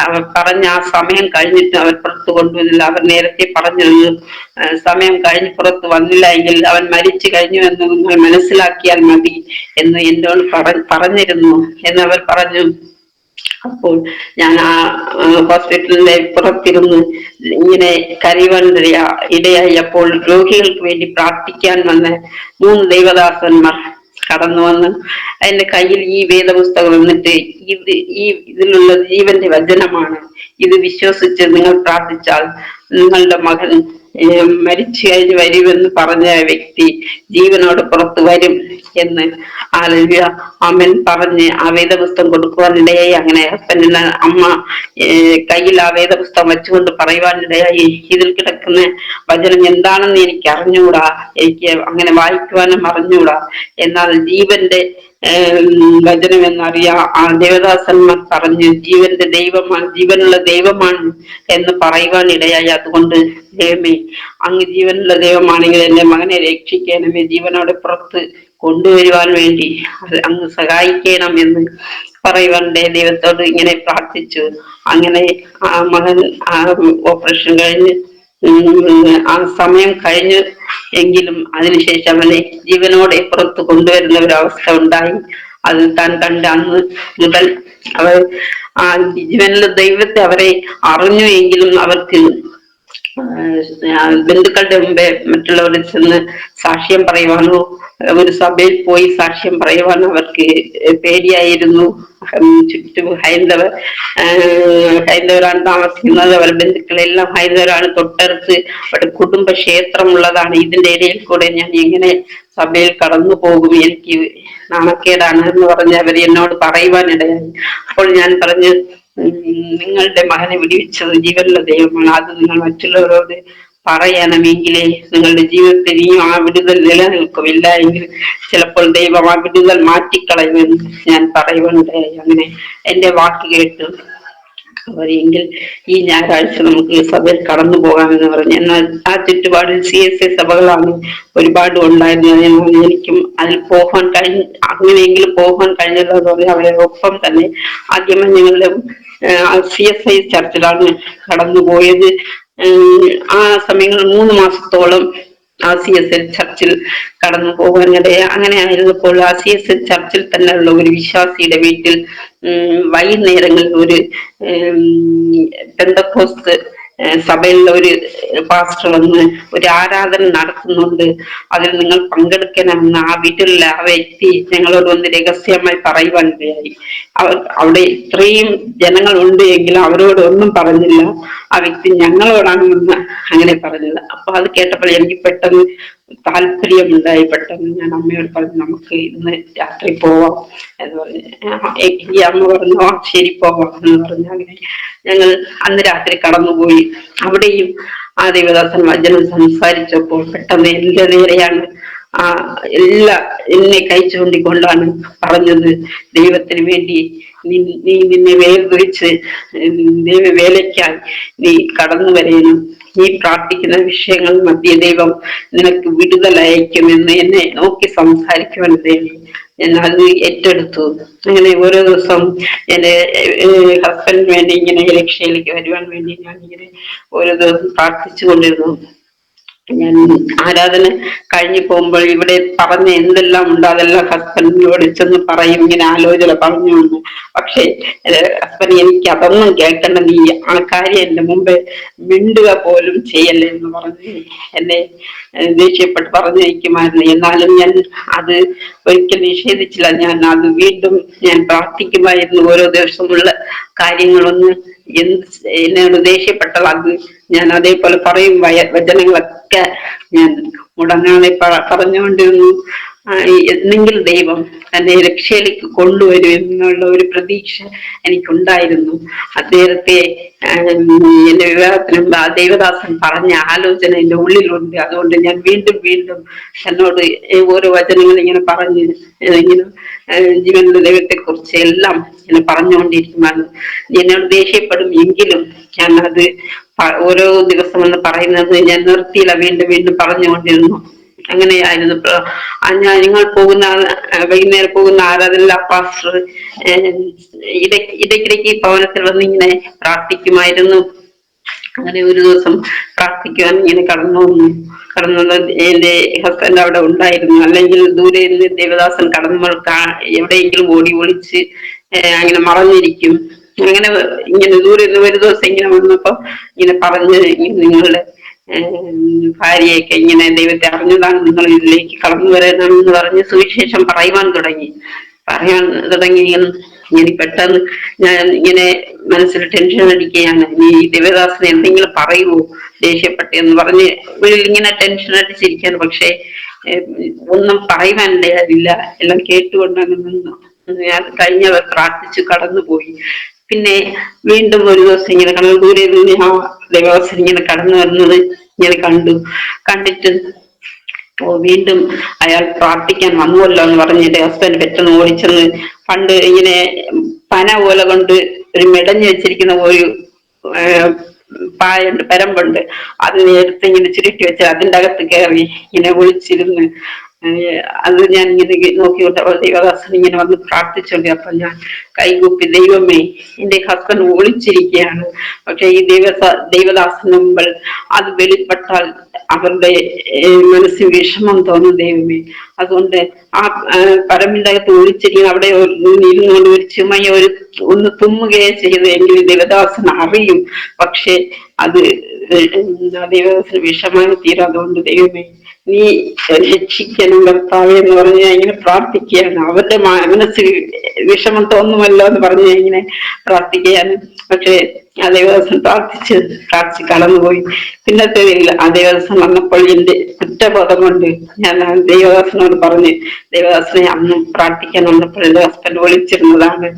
അവർ പറഞ്ഞ ആ സമയം കഴിഞ്ഞിട്ട് അവർ പുറത്ത് കൊണ്ടുവന്നില്ല. അവർ നേരത്തെ പറഞ്ഞിരുന്നു, സമയം കഴിഞ്ഞ് പുറത്ത് വന്നില്ല എങ്കിൽ അവൻ മരിച്ചു കഴിഞ്ഞു എന്ന് നിങ്ങൾ മനസ്സിലാക്കിയാൽ മതി എന്ന് എന്നോട് പറഞ്ഞിരുന്നു എന്നവർ പറഞ്ഞു. അപ്പോൾ ഞാൻ ആ ഹോസ്പിറ്റലിന്റെ പുറത്തിരുന്ന് ഇങ്ങനെ കരയുവാൻ ഇടയായി. അപ്പോൾ രോഗികൾക്ക് വേണ്ടി പ്രാർത്ഥിക്കാൻ വന്ന 3 ദൈവദാസന്മാർ കടന്നു വന്ന് എന്റെ കയ്യിൽ ഈ വേദപുസ്തകം എന്നിട്ട് ഇതിലുള്ള ജീവന്റെ വചനമാണ്, ഇത് വിശ്വസിച്ച് നിങ്ങൾ പ്രാർത്ഥിച്ചാൽ നിങ്ങളുടെ മകൻ മരിച്ചു കഴിഞ്ഞ് വരുമെന്ന് പറഞ്ഞ വ്യക്തി ജീവനോട് പുറത്തു വരും എന്ന് അമ്മൻ പറഞ്ഞ് ആ വേദപുസ്തകം കൊടുക്കുവാനിടയായി. അങ്ങനെ ഹസ്ബൻഡിന്റെ അമ്മ കയ്യിൽ ആ വേദപുസ്തകം വെച്ചുകൊണ്ട് പറയുവാനിടയായി, ഇതിൽ കിടക്കുന്ന വചനം എന്താണെന്ന് എനിക്ക് അറിഞ്ഞുകൂടാ, എനിക്ക് അങ്ങനെ വായിക്കുവാനും അറിഞ്ഞുകൂടാ, എന്നാൽ ജീവന്റെ വചനം എന്നറിയാം. ആ ദേവദാസന്മാർ പറഞ്ഞ് ജീവന്റെ ദൈവമാണ്, ജീവനുള്ള ദൈവമാണ് എന്ന് പറയുവാനിടയായി. അതുകൊണ്ട് ദൈവമേ, അങ്ങ് ജീവനുള്ള ദൈവമാണെങ്കിൽ എന്റെ മകനെ രക്ഷിക്കണമേ, ജീവനോടെ പുറത്ത് കൊണ്ടുവരുവാൻ വേണ്ടി അങ്ങ് സഹായിക്കണം എന്ന് പറയുവാൻ്റെ ദൈവത്തോട് ഇങ്ങനെ പ്രാർത്ഥിച്ചു. അങ്ങനെ ആ മകൻ ഓപ്പറേഷൻ കഴിഞ്ഞ് ആ സമയം കഴിഞ്ഞു എങ്കിലും അതിനുശേഷം അവനെ ജീവനോടെ പുറത്ത് കൊണ്ടുവരുന്ന ഒരവസ്ഥ ഉണ്ടായി. അത് താൻ കണ്ട് അന്ന് മുതൽ അവർ ആ ജീവനുള്ള ദൈവത്തെ അവരെ അറിഞ്ഞു എങ്കിലും അവർക്ക് ബന്ധുക്കളുടെ മുമ്പേ മറ്റുള്ളവരിൽ ചെന്ന് സാക്ഷ്യം പറയുവാനോ ഒരു സഭയിൽ പോയി സാക്ഷ്യം പറയുവാനോ അവർക്ക് പേടിയായിരുന്നു. ചുറ്റും ഹൈന്ദവരാണ് താമസിക്കുന്നത്, അവരുടെ ബന്ധുക്കളെല്ലാം ഹൈന്ദവരാണ്. തൊട്ടടുത്ത് അവിടെ കുടുംബ ക്ഷേത്രമുള്ളതാണ്. ഇതിന്റെ ഇടയിൽ കൂടെ ഞാൻ എങ്ങനെ സഭയിൽ കടന്നു പോകും, എനിക്ക് നാണക്കേടാണ് എന്ന് പറഞ്ഞ് അവർ എന്നോട് പറയുവാനിടയായി. അപ്പോൾ ഞാൻ പറഞ്ഞു, നിങ്ങളുടെ മകനെ വിടിവിച്ചത് ജീവനുള്ള ദൈവമാണ്, അത് നിങ്ങൾ മറ്റുള്ളവരോട് പറയണമെങ്കിലേ നിങ്ങളുടെ ജീവിതത്തിൽ ഇനിയും ആ വിടുതൽ നിലനിൽക്കുമില്ല എങ്കിൽ ചിലപ്പോൾ ദൈവം ആ വിടുതൽ മാറ്റിക്കളയുമെന്ന് ഞാൻ പറയുന്നുണ്ടായി. അങ്ങനെ എന്റെ വാക്ക് കേട്ട് അവരെങ്കിൽ ഈ ഞായറാഴ്ച നമുക്ക് സഭയിൽ കടന്നു പോകാമെന്ന് പറഞ്ഞു. എന്നാൽ ആ ചുറ്റുപാടിൽ CSA സഭകളാണ് ഒരുപാട് ഉണ്ടായിരുന്നത്. എന്നാൽ എനിക്കും അതിൽ പോകാൻ അങ്ങനെയെങ്കിലും പോകാൻ കഴിഞ്ഞല്ലോ എന്ന് പറഞ്ഞാൽ അവരെ ഒപ്പം തന്നെ ആദ്യമേ ഞങ്ങളുടെ CSI ചർച്ചിലാണ് കടന്നുപോയത്. ആ സമയങ്ങളിൽ 3 മാസത്തോളം ആ CSL ചർച്ചിൽ കടന്നു പോകാനിടയെ അങ്ങനെ ആയിരുന്നപ്പോൾ ആ CSL ചർച്ചിൽ തന്നെയുള്ള ഒരു വിശ്വാസിയുടെ വീട്ടിൽ വൈകുന്നേരങ്ങളിൽ ഒരു പെന്തക്കോസ്ത് സഭയിലുള്ള ഒരു പാസ്റ്റർ വന്ന് ഒരു ആരാധന നടത്തുന്നുണ്ട്, അതിൽ നിങ്ങൾ പങ്കെടുക്കണമെന്ന് ആ വീട്ടിലുള്ള ആ വ്യക്തി ഞങ്ങളോട് വന്ന് രഹസ്യമായി പറയുവാൻ ഇടയായി. അവിടെ ഇത്രയും ജനങ്ങൾ ഉണ്ട് എങ്കിലും അവരോട് ഒന്നും പറഞ്ഞില്ല. ആ വ്യക്തി ഞങ്ങളോടാണ് ഇന്ന് അങ്ങനെ പറഞ്ഞത്. അപ്പൊ അത് കേട്ടപ്പോൾ എനിക്ക് പെട്ടെന്ന് താല്പര്യമുണ്ടായി. പെട്ടെന്ന് ഞാൻ അമ്മയോട് പറഞ്ഞു നമുക്ക് ഇന്ന് രാത്രി പോവാം എന്ന് പറഞ്ഞു. ഈ അമ്മ പറഞ്ഞു ആ ശരി പോവാം എന്ന് പറഞ്ഞു. അങ്ങനെ ഞങ്ങൾ അന്ന് രാത്രി കടന്നുപോയി. അവിടെയും ആ ദേവദാസൻ വചനം സംസാരിച്ചപ്പോൾ പെട്ടെന്ന് എന്റെ നേരെയാണ് എന്നെ കൈ ചൂണ്ടിക്കൊണ്ടാണ് പറഞ്ഞത്, ദൈവത്തിന് വേണ്ടി നീ നിന്നെ വേർതിരിച്ച് ദൈവ വേലയ്ക്കായി നീ കടന്നു വരേനും, നീ പ്രാർത്ഥിക്കുന്ന വിഷയങ്ങൾ മധ്യ ദൈവം നിനക്ക് വിടുതൽ അയക്കുമെന്ന് എന്നെ നോക്കി സംസാരിക്കുവാൻ ദൈവം. ഞാൻ അത് ഏറ്റെടുത്തു. അങ്ങനെ ഓരോ ദിവസം എന്റെ ഹസ്ബൻഡിന് വേണ്ടി ഇങ്ങനെ രക്ഷയിലേക്ക് വരുവാൻ വേണ്ടി ഞാൻ ഇങ്ങനെ ഓരോ ദിവസം പ്രാർത്ഥിച്ചു കൊണ്ടിരുന്നു. ഞാൻ ആരാധന കഴിഞ്ഞു പോകുമ്പോൾ ഇവിടെ പറഞ്ഞ എന്തെല്ലാം ഉണ്ട് അതെല്ലാം ഹസ്ബൻഡിനോട് ചെന്ന് പറയും, ഇങ്ങനെ ആലോചന പറഞ്ഞു വന്നു. പക്ഷെ ഹസ്ബൻഡ് എനിക്ക് അതൊന്നും കേൾക്കേണ്ട, നീ ആ കാര്യം എന്റെ മുമ്പേ മിണ്ടുക പോലും ചെയ്യല്ലേ എന്ന് പറഞ്ഞ് എന്നെ ദേഷ്യപ്പെട്ട് പറഞ്ഞയക്കുമായിരുന്നു. എന്നാലും ഞാൻ അത് ഒരിക്കൽ നിഷേധിച്ചില്ല. ഞാൻ അത് വീണ്ടും ഞാൻ പ്രാർത്ഥിക്കുമായിരുന്നു. ഓരോ ദിവസമുള്ള കാര്യങ്ങളൊന്ന് എന്നോട് ദേഷ്യപ്പെട്ടാൽ അത് ഞാൻ അതേപോലെ പറയും. വചനങ്ങളൊക്കെ ഞാൻ മുടങ്ങാതെ പറഞ്ഞുകൊണ്ടിരുന്നു. എന്നെങ്കിൽ ദൈവം തന്നെ രക്ഷയിലേക്ക് കൊണ്ടുവരും എന്നുള്ള ഒരു പ്രതീക്ഷ എനിക്കുണ്ടായിരുന്നു. അദ്ദേഹത്തെ എന്റെ വിവാഹത്തിനും ആ ദേവദാസൻ പറഞ്ഞ ആലോചന എന്റെ ഉള്ളിലുണ്ട്. അതുകൊണ്ട് ഞാൻ വീണ്ടും വീണ്ടും എന്നോട് ഓരോ വചനങ്ങൾ ഇങ്ങനെ പറഞ്ഞ് ഇങ്ങനെ ജീവനുള്ള ദൈവത്തെ കുറിച്ച് എല്ലാം ഇങ്ങനെ പറഞ്ഞുകൊണ്ടിരിക്കുമായിരുന്നു. എന്നോട് ദേഷ്യപ്പെടും എങ്കിലും ഞാൻ അത് ഓരോ ദിവസം എന്ന് പറയുന്നത് ഞാൻ നിർത്തിയില്ല, വീണ്ടും വീണ്ടും പറഞ്ഞുകൊണ്ടിരുന്നു. അങ്ങനെയായിരുന്നു. നിങ്ങൾ പോകുന്ന വൈകുന്നേരം പോകുന്ന ആരാധന പാസ്റ്റർ ഇടയ്ക്കിടയ്ക്ക് ഭവനത്തിൽ വന്ന് ഇങ്ങനെ പ്രാർത്ഥിക്കുമായിരുന്നു. അങ്ങനെ ഒരു ദിവസം പ്രാർത്ഥിക്കുവാൻ ഇങ്ങനെ കടന്നു എന്റെ ഹസ്ബൻഡ് അവിടെ ഉണ്ടായിരുന്നു. അല്ലെങ്കിൽ ദൂരെ നിന്ന് ദേവദാസൻ കടന്നു എവിടെയെങ്കിലും ഓടി ഒളിച്ച് അങ്ങനെ മറഞ്ഞിരിക്കും. അങ്ങനെ ഇങ്ങനെ ദൂരെ നിന്ന് ഒരു ദിവസം ഇങ്ങനെ വന്നപ്പോ ഇങ്ങനെ പറഞ്ഞ് നിങ്ങളുടെ ഭാര്യയൊക്കെ ഇങ്ങനെ ദൈവത്തെ അറിഞ്ഞതാണ്, നിങ്ങൾ ഇതിലേക്ക് കടന്നു വരാനാണെന്ന് പറഞ്ഞ് സുവിശേഷം പറയാൻ തുടങ്ങി. ഇങ്ങനെ പെട്ടെന്ന് ഞാൻ ഇങ്ങനെ മനസ്സിൽ ടെൻഷൻ അടിക്കുകയാണ്. നീ ദേവദാസന് എന്തെങ്കിലും പറയുമോ ദേഷ്യപ്പെട്ടെന്ന് പറഞ്ഞ് ഉള്ളിൽ ഇങ്ങനെ ടെൻഷൻ അടിച്ചിരിക്കുകയാണ്. പക്ഷെ ഒന്നും പറയുവാനില്ല, എല്ലാം കേട്ടുകൊണ്ടങ്ങ് നിന്നു. ഞാൻ കഴിഞ്ഞവർ പ്രാർത്ഥിച്ചു കടന്നുപോയി. പിന്നെ വീണ്ടും ഒരു ദിവസം ഇങ്ങനെ കടന്നു ദൂരെ നിന്ന് ആ ദേവദാസൻ ഇങ്ങനെ കടന്നു വരുന്നത് ഇങ്ങനെ കണ്ടിട്ട് വീണ്ടും അയാൾ പ്രാർത്ഥിക്കാൻ വന്നുവല്ലോ എന്ന് പറഞ്ഞ് എന്റെ ഹസ്ബൻഡ് പെട്ടെന്ന് ഓടിച്ചെന്ന് പണ്ട് ഇങ്ങനെ പന പോലെ കൊണ്ട് ഒരു മെടഞ്ഞു വെച്ചിരിക്കുന്ന ഒരു പായുണ്ട്, പരമ്പുണ്ട്, അതിനെ എടുത്ത് ഇങ്ങനെ ചുരുട്ടി വെച്ച് അതിൻ്റെ അകത്ത് കയറി ഇങ്ങനെ ഒളിച്ചിരുന്ന് അത് ഞാൻ ഇങ്ങനെ നോക്കിക്കൊണ്ട് ദേവദാസൻ ഇങ്ങനെ വന്ന് പ്രാർത്ഥിച്ചോണ്ട്. അപ്പൊ ഞാൻ കൈകൂപ്പി, ദൈവമേ എന്റെ ഹസ്ബൻഡ് ഒളിച്ചിരിക്കുകയാണ്, പക്ഷെ ഈ ദൈവദാസന് മുമ്പിൽ അത് വെളിപ്പെട്ടാൽ അവരുടെ മനസ്സിൽ വിഷമം തോന്നും ദൈവമേ. അതുകൊണ്ട് ആ പരമിന്റെ അകത്ത് ഒളിച്ചിരിക്കുന്ന അവിടെ ഇരുന്നുകൊണ്ട് ഒരു ചുമയ ഒന്ന് തുമ്മുകയെ ചെയ്ത് എങ്കിൽ ദേവദാസൻ അറിയും. പക്ഷെ അത് ദൈവദാസന് വിഷമായി തീരും. അതുകൊണ്ട് ദൈവമേ നീ രക്ഷിക്കണം കർത്താവേ എന്ന് പറഞ്ഞ് ഞാൻ ഇങ്ങനെ പ്രാർത്ഥിക്കുകയാണ്. അവരുടെ മനസ്സിൽ വിഷമം തോന്നുമല്ലോ എന്ന് പറഞ്ഞ് ഞാൻ ഇങ്ങനെ പ്രാർത്ഥിക്കുകയാണ്. പക്ഷെ ആ ദേവദാസൻ പ്രാർത്ഥിച്ച് കടന്നുപോയി. പിന്നത്തെ ആ ദേവദാസൻ വന്നപ്പോൾ എന്റെ കുറ്റബോധം കൊണ്ട് ഞാൻ ആ ദേവദാസനോട് പറഞ്ഞ്, ദേവദാസനെ അന്ന് പ്രാർത്ഥിക്കാൻ വന്നപ്പോൾ എന്റെ ഹസ്ബൻഡ് വിളിച്ചിരുന്നതാണ്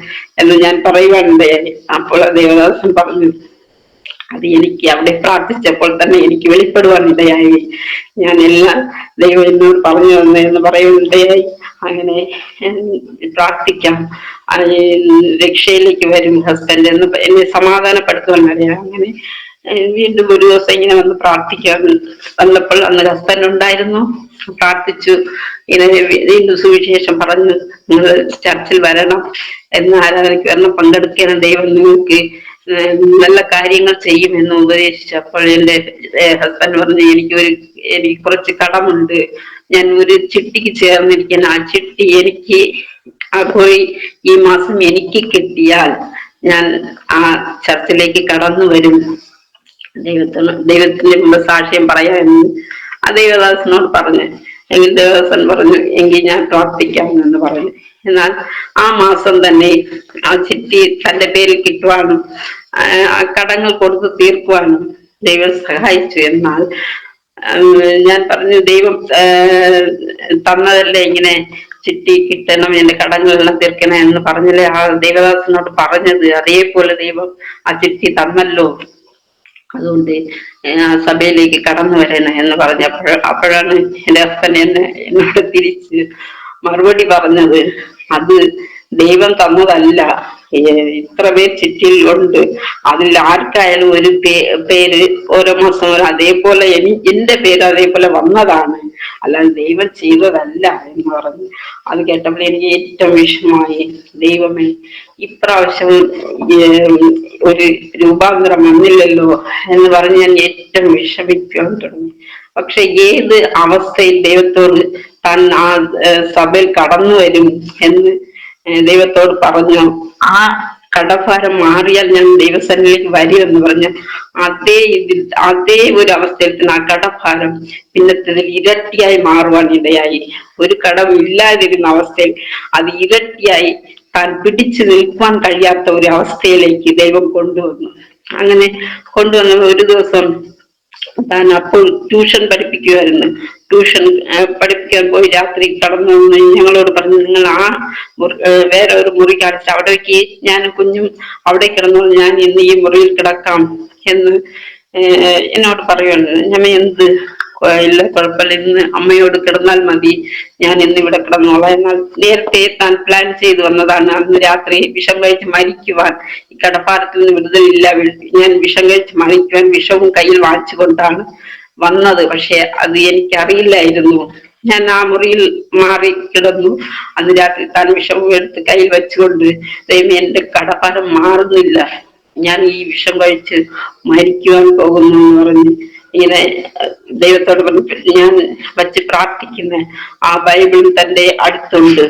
എന്ന് ഞാൻ പറയുവാനുണ്ടായി. അപ്പോൾ ആ ദേവദാസൻ പറഞ്ഞു, അത് എനിക്ക് അവിടെ പ്രാർത്ഥിച്ചപ്പോൾ തന്നെ എനിക്ക് വെളിപ്പെടുവാനിടയായി. ഞാൻ എല്ലാം ദൈവം എന്നോട് പറഞ്ഞു തന്നെന്ന് പറയുന്നിടയായി. അങ്ങനെ പ്രാർത്ഥിക്കാം, രക്ഷയിലേക്ക് വരും ഹസ്ബൻഡ് എന്ന് എന്നെ സമാധാനപ്പെടുത്തുവാനിടയായി. അങ്ങനെ വീണ്ടും ഒരു ദിവസം ഇങ്ങനെ വന്ന് പ്രാർത്ഥിക്കാൻ വന്നപ്പോൾ അന്ന് ഹസ്ബൻഡ് ഉണ്ടായിരുന്നു. പ്രാർത്ഥിച്ചു, ഇങ്ങനെ വീണ്ടും സുവിശേഷം പറഞ്ഞു, നിങ്ങൾ ചർച്ചിൽ വരണം, എന്ന് ആരാധനയ്ക്ക് വരണം, പങ്കെടുക്കണം, ദൈവം നിങ്ങൾക്ക് നല്ല കാര്യങ്ങൾ ചെയ്യുമെന്ന് ഉപദേശിച്ചു. അപ്പോൾ എന്റെ ഹസ്ബൻഡ് പറഞ്ഞു, എനിക്ക് കുറച്ച് കടമുണ്ട്, ഞാൻ ഒരു ചിട്ടിക്ക് ചേർന്നിരിക്കുന്ന, ആ ചിട്ടി എനിക്ക് പോയി ഈ മാസം എനിക്ക് കിട്ടിയാൽ ഞാൻ ആ ചർച്ചിലേക്ക് കടന്നു വരും, ദൈവത്തിന്റെ മുമ്പ് സാക്ഷ്യം പറയാമെന്ന് ആ ദേവദാസനോട് പറഞ്ഞു. എങ്കിൽ ദേവദാസൻ പറഞ്ഞു, എങ്കിൽ ഞാൻ പ്രാർത്ഥിക്കാം എന്ന് പറഞ്ഞു. എന്നാൽ ആ മാസം തന്നെ ആ ചിട്ടി തന്റെ പേരിൽ കിട്ടുവാനും ആ കടങ്ങൾ കൊടുത്ത് തീർക്കുവാനും ദൈവം സഹായിച്ചു. എന്നാൽ ഞാൻ പറഞ്ഞു, ദൈവം തന്നതല്ലേ ഇങ്ങനെ ചിട്ടി കിട്ടണം, എന്റെ കടങ്ങളെല്ലാം തീർക്കണം എന്ന് പറഞ്ഞല്ലേ ആ ദേവദാസനോട് പറഞ്ഞത്, അതേപോലെ ദൈവം ആ ചിട്ടി തന്നല്ലോ, അതുകൊണ്ട് സഭയിലേക്ക് കടന്നു വരണം എന്ന് അപ്പോഴാണ് എന്റെ ഹസ്ബൻഡ് എന്നോട് തിരിച്ച് മറുപടി പറഞ്ഞത്, അത് ദൈവം തന്നതല്ല, ഇത്ര പേർ ചിറ്റിയിൽ ഉണ്ട്, അതിൽ ആർക്കായാലും ഒരു പേര് ഓരോ മാസം അതേപോലെ എന്റെ പേര് അതേപോലെ വന്നതാണ്, അല്ലാതെ ദൈവം ചെയ്തതല്ല എന്ന് പറഞ്ഞു. അത് കേട്ടപ്പോൾ എനിക്ക് ഏറ്റവും വിഷമമായി. ദൈവമേ, ഇപ്രാവശ്യം ഒരു രൂപാന്തരം വന്നില്ലല്ലോ എന്ന് പറഞ്ഞ് ഞാൻ ഏറ്റവും വിഷമിക്കാൻ തുടങ്ങി. പക്ഷെ ഏത് അവസ്ഥയിൽ ദൈവത്തോട് താൻ ആ സഭയിൽ കടന്നു വരും എന്ന് ദൈവത്തോട് പറഞ്ഞു, ആ കടഭാരം മാറിയാൽ ഞാൻ ദൈവസന്നിധിയിലേക്ക് വരുമെന്ന് പറഞ്ഞ അതേ ഒരു അവസ്ഥയിൽ തന്നെ ആ കടഭാരം പിന്നത്തതിൽ ഇരട്ടിയായി മാറുവാൻ ഇടയായി. ഒരു കടം ഇല്ലാതിരുന്ന അവസ്ഥയിൽ അത് ഇരട്ടിയായി താൻ പിടിച്ചു നിൽക്കുവാൻ കഴിയാത്ത ഒരു അവസ്ഥയിലേക്ക് ദൈവം കൊണ്ടുവന്നു. അങ്ങനെ കൊണ്ടുവന്ന ഒരു ദിവസം താൻ അപ്പോൾ ട്യൂഷൻ പഠിപ്പിക്കുമായിരുന്നു. ട്യൂഷൻ പഠിപ്പിക്കാൻ പോയി രാത്രി കടന്നു വന്ന് ഞങ്ങളോട് പറഞ്ഞു, നിങ്ങൾ ആ വേറെ ഒരു മുറി കാണിച്ച് അവിടേക്ക് ഞാൻ കുഞ്ഞും അവിടെ കിടന്നു, ഞാൻ ഇന്ന് ഈ മുറിയിൽ കിടക്കാം എന്ന് എന്നോട് പറയുകയാണ്. ഞാൻ എന്ത് ഇല്ല, കുഴപ്പമില്ല, ഇന്ന് അമ്മയോട് കിടന്നാൽ മതി, ഞാൻ ഇന്ന് ഇവിടെ കിടന്നോളാം. എന്നാൽ നേരത്തെ താൻ പ്ലാൻ ചെയ്തു വന്നതാണ്, അന്ന് രാത്രി വിഷം കഴിച്ച് മരിക്കുവാൻ, ഈ കടപ്പാടത്തിൽ നിന്ന് വിടുതലില്ല, ഞാൻ വിഷം കഴിച്ച് മരിക്കുവാൻ വിഷവും കയ്യിൽ വാങ്ങിച്ചുകൊണ്ടാണ് വന്നത്. പക്ഷെ അത് എനിക്കറിയില്ലായിരുന്നു. ഞാൻ ആ മുറിയിൽ മാറി കിടന്നു. അന്ന് രാത്രി താൻ വിഷവും എടുത്ത് കയ്യിൽ വെച്ചുകൊണ്ട്, ദൈവമേ, എന്റെ കടപ്പാടം മാറുന്നില്ല, ഞാൻ ഈ വിഷം കഴിച്ച് മരിക്കുവാൻ പോകുന്നു എന്ന് പറഞ്ഞ് ഇങ്ങനെ ദൈവത്തോട് പറഞ്ഞു. ഞാൻ വച്ച് പ്രാർത്ഥിക്കുന്ന ആ ബൈബിൾ തന്റെ അടുത്തുണ്ട്.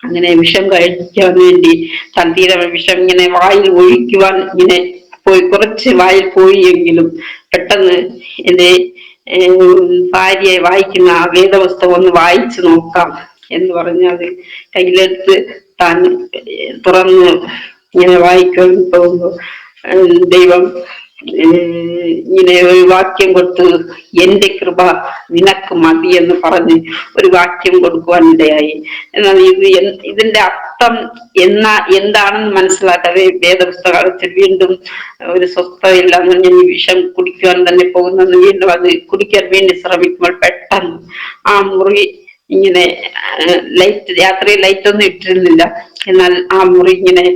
അങ്ങനെ വിഷം കഴിക്കാൻ വേണ്ടി താൻ തീരെ വിഷം ഇങ്ങനെ വായിൽ ഒഴിക്കുവാൻ ഇങ്ങനെ പോയി, കുറച്ച് വായിൽ പോയി എങ്കിലും പെട്ടെന്ന് എന്റെ ഭാര്യയെ വായിക്കുന്ന ആ വേദപുസ്തകം ഒന്ന് വായിച്ചു നോക്കാം എന്ന് പറഞ്ഞത് കയ്യിലെടുത്ത് താൻ തുറന്ന് ഇങ്ങനെ വായിക്കാൻ പോകുമ്പോ ദൈവം ഇങ്ങനെ ഒരു വാക്യം കൊടുത്ത്, എന്റെ കൃപ നിനക്ക് മതി എന്ന് പറഞ്ഞ് ഒരു വാക്യം കൊടുക്കുവാനിടയായി. എന്നാൽ ഇതിന്റെ അർത്ഥം എന്താണെന്ന് മനസ്സിലാക്കാതെ വേദപുസ്തകത്തിൽ വീണ്ടും ഒരു സ്വസ്ഥതയില്ലാന്ന് ഞാൻ ഈ വിഷം കുടിക്കുവാൻ തന്നെ പോകുന്നെന്ന് വീണ്ടും അത് കുടിക്കാൻ വേണ്ടി ശ്രമിക്കുമ്പോൾ പെട്ടെന്ന് ആ മുറി ഇങ്ങനെ രാത്രി ലൈറ്റൊന്നും ഇട്ടിരുന്നില്ല, എന്നാൽ ആ മുറി ഇങ്ങനെ